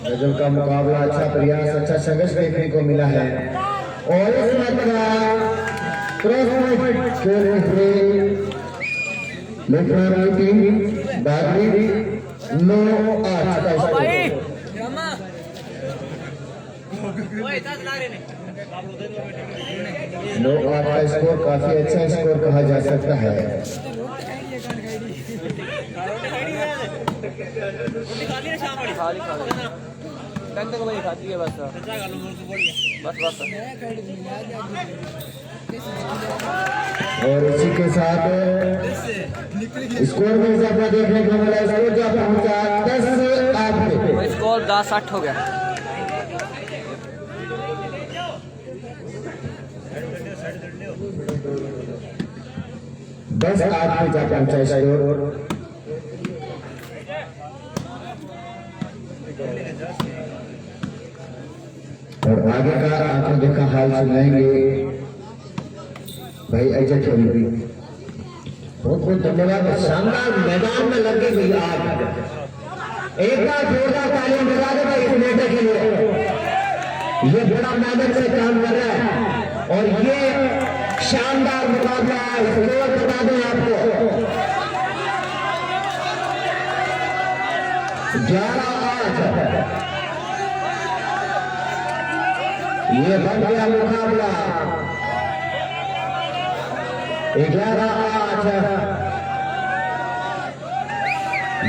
गजब का मुकाबला, अच्छा प्रयास, अच्छा संघर्ष देखने को मिला है। और इस मात्रा टीम बागरी 9-8 का स्कोर। 9-8 का स्कोर काफी अच्छा स्कोर कहा जा सकता है। भाई खाती है बस बस। और इसी के साथ स्कोर में इजाफा देखने को मिला, स्कोर जो पहुंचा 10-8 पे। स्कोर 10-8 हो गया। बस 8 पे जा पहुंचा स्कोर। और आगे का आंखों देखा हाल सुनाएंगे भाई अजय चौधरी। बहुत बहुत धन्यवाद। शानदार मैदान में लगे गई आग, एक बार जोरदार तालियां बजा दे भाई इस नेता के लिए। ये बड़ा मेहनत से काम कर रहा है और ये शानदार मुकाबला, स्कोर बता दें आपको 11-8। ये बन गया मुकाबला 11-8।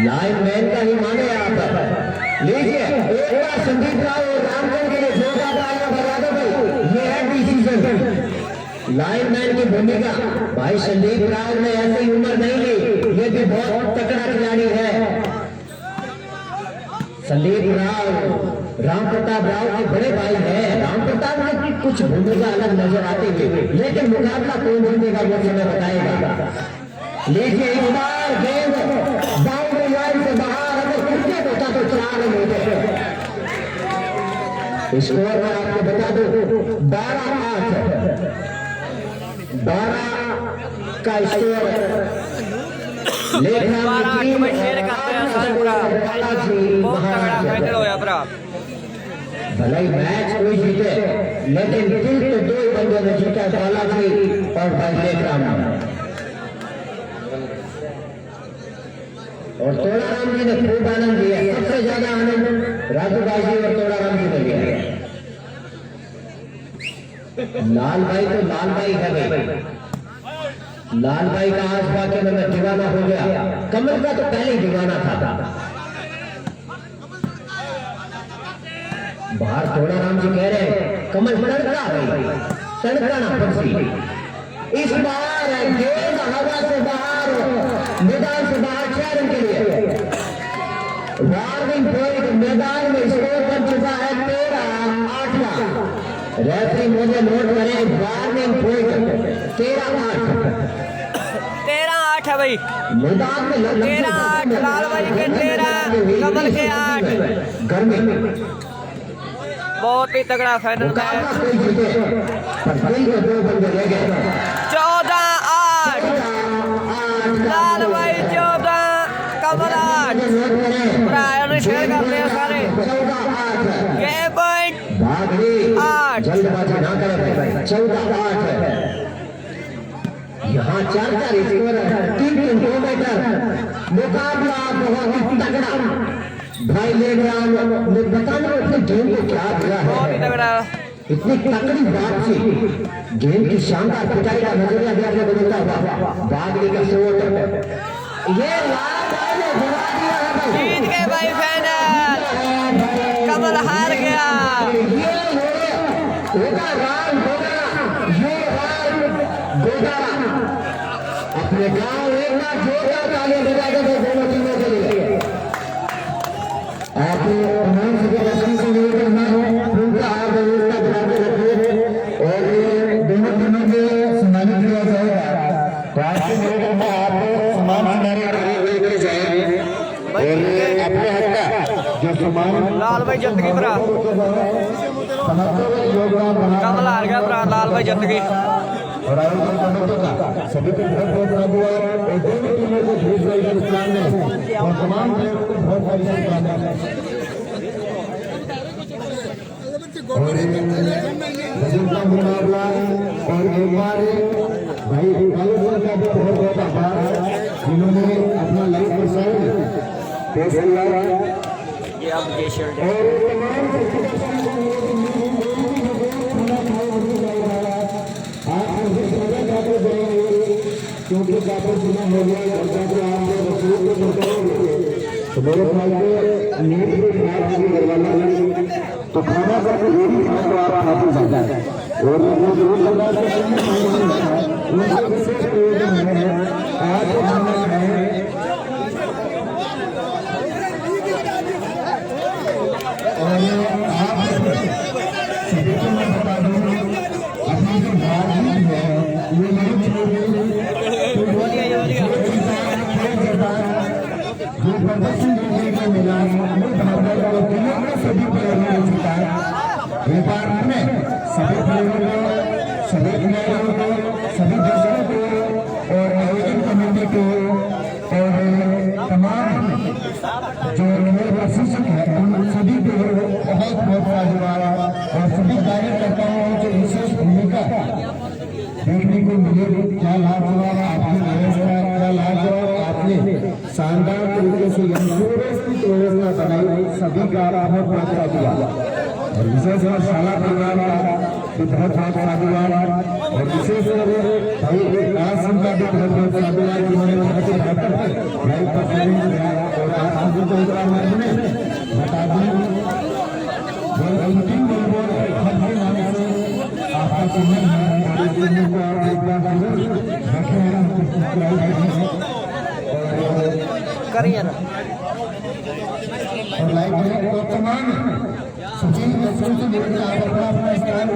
लाइन मैन का ही माने आप। लीजिए एक बार संदीप राव और रामचंद्र के लिए जोरदार तालियां बजा दो भाई, ये है डिसीजन। लाइन मैन की भूमिका भाई संदीप राव ने ऐसी उम्र नहीं ली, ये भी बहुत तगड़ा खिलाड़ी है। संदीप राव राम प्रताप राव के बड़े भाई हैं। राम प्रताप राव की कुछ भूमिका अलग नजर आती है, लेकिन मुकाबला कौन जीतेगा वो समय बताएगा। लीजिए इस बार गेंद बाउंड्री लाइन से बाहर, अगर क्रिकेट होता तो 4 रन होते। स्कोर में आपको बता दो 12-8 का स्कोर। भलाई मैच कोई जीते, लेकिन दिल तो 2 ही बंदों ने जीता, बालाजी और भाई लेखराम। और तोड़ाराम जी ने खूब आनंद लिया, सबसे ज्यादा आनंद राजू भाई जी और तोड़ाराम जी ने लिया। लाल भाई तो लाल भाई है भाई, लाल भाई का आज वाकई में मैं दीवाना हो गया। कमल का तो पहले ही दीवाना था। बाहर तोड़ाराम जी कह रहे हैं कमल तड़का भाई, तड़का ना फंसी। इस बार गेंद हवा से बाहर, मैदान से बाहर 4 रन के लिए। वार्निंग पॉइंट मैदान में स्कोर बन चुका है 13-8 का। रेफरी मुझे नोट करें, वार्निंग पॉइंट 13-8 है भाई। मैदान में 13-8 लाल भाई के 13, कमल के 8। घर में बहुत ही तगड़ा फाइनल है। पर दिल के दो बंदे रह गए। 14-8 लाल भाई 14 कमल 8 प्रायर ने शेयर कर लिया सारे 14-8 ये पॉइंट भागड़ी 8 जल्दबाजी ना करें भाई। 14-8 यहाँ 4 स्कोर 3 किलोमीटर मुकाबला बहुत ही तगड़ा भाई ले गया। मैं बताना अपने गेम को क्या दिया बहुत ही है, तगड़ा इतनी तकड़ी बात थी। गेम की शानदार पिटाई का नजरिया देखने को मिलता हुआ भागड़ी का शॉट ये लाल भाई ने गिरा दिया है भाई। जीत गए भाई फाइनल कमल हार गया। ये होगा राम गोगा, ये राम गोगा अपने गांव एक बार जोरदार ताली बजा दे दोनों टीमों के लिए। आप तमाम सदस्यों से निवेदन है पूरा व्यवस्था बनाते रखिए और दोनों टीमों के सम्मानित किया जाएगा। तो आपसे निवेदन है आप सम्मान हमारे लेके जाएंगे और अपने हक का जो सम्मान लाल भाई जीत गई भरा कमल हार गया भरा लाल भाई जीत गई। और आयोजन कमेटी का सभी को बहुत बहुत धन्यवाद और दोनों टीमों को बहुत बड़ी शुभकामनाएं और तमाम प्लेयरों को बहुत बड़ी शुभकामनाएं। और गजब का मुकाबला और एक बार भाई कालू का भी बहुत बहुत आभार है जिन्होंने अपना लाइफ बचाया पेश किया ये अब ये शर्ट है। और तमाम क्योंकि काफी सुना हो गया और काफी आप रसूल को बताओगे तो मेरे ख्याल से नींद भी खराब नहीं करवाना तो खाना का जो भी खाना तो आप खा सकते हैं और वो जरूर लगा उनका विशेष प्रयोजन है आज खाना खाएं और आप सभी को मैं बता दूं अपनी जो बात है ये नहीं जो प्रदर्शन देखने को मिला है सभी प्लेयरों ने जिताया। व्यापार में सभी प्लेयरों को सभी खिलाड़ियों को सभी दर्शकों को और आयोजन कमेटी को और तमाम जो खेल प्रशिक्षक है उन सभी प्लेयरों को बहुत बहुत धन्यवाद और सभी कार्यकर्ताओं की विशेष भूमिका देखने को मिलेगी। क्या लाजवाब आपकी व्यवस्था, क्या लाजवाब आपने शानदार तरीके से इंश्योरेंस की व्यवस्था बनाई, सभी का बहुत बहुत धन्यवाद और विशेष और शाला परिवार का भी बहुत बहुत धन्यवाद और विशेष भाई आसन का भी बहुत बहुत धन्यवाद जिन्होंने बहुत ही बेहतर लाइव परफॉर्मेंस दिया और आज को बता दें अंतिम बिल्कुल आपका समय है को आप एक बार करिए ना और लाइव को तमाम सचिन दर्शकों से मिलकर आप अपना अपना स्थान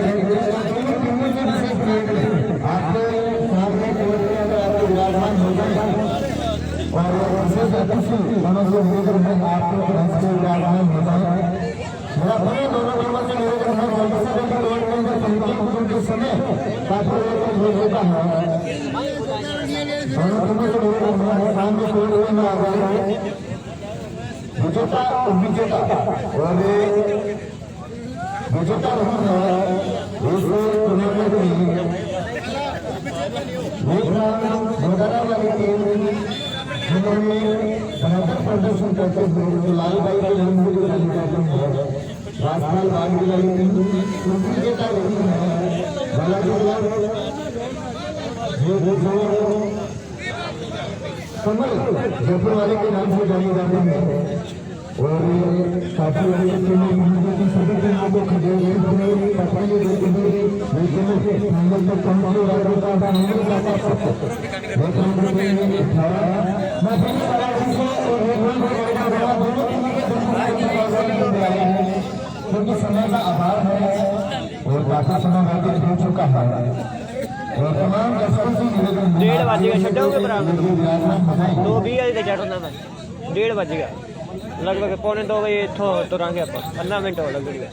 आपको सामने आपको विराजमान हो जाएगा और विशेष अतिथि मनोज निवेदन में आपको विराजमान हो जाएगा। मेरा बड़े दोनों टीमों से निवेदन है जल्दी से जल्दी दौड़ने का संगीत के समय काफी होता है दोनों टीमों से निवेदन है सामने कोई में आ जाएगा विजेता विजेता और विजेता नहीं है इस टूर्नामेंट में वगैरह वाली टीम जिन्होंने बेहतर प्रदर्शन करते हुए लाल भाई के लंबे जो कार्यक्रम है राजपाल बागी वाली टीम विजेता रही है बालाजी कमल जयपुर वाले के नाम से जाने जाते हैं और काफी सभी टीमों को खड़े हुए पकड़ने देते हुए लेकिन फाइनल तक पहुंचे क्योंकि समय का अभाव है और काफी समय व्यतीत हो चुका है और तमाम दर्शकों से निवेदन 1:30 बजेगा छड्डोगे बराबर 2:20 चढ़ होंदा मैं 1:30 बजेगा लगभग 1:45 बजे इत्थों तुरांगे आप 15 मिनट हो लगेगा।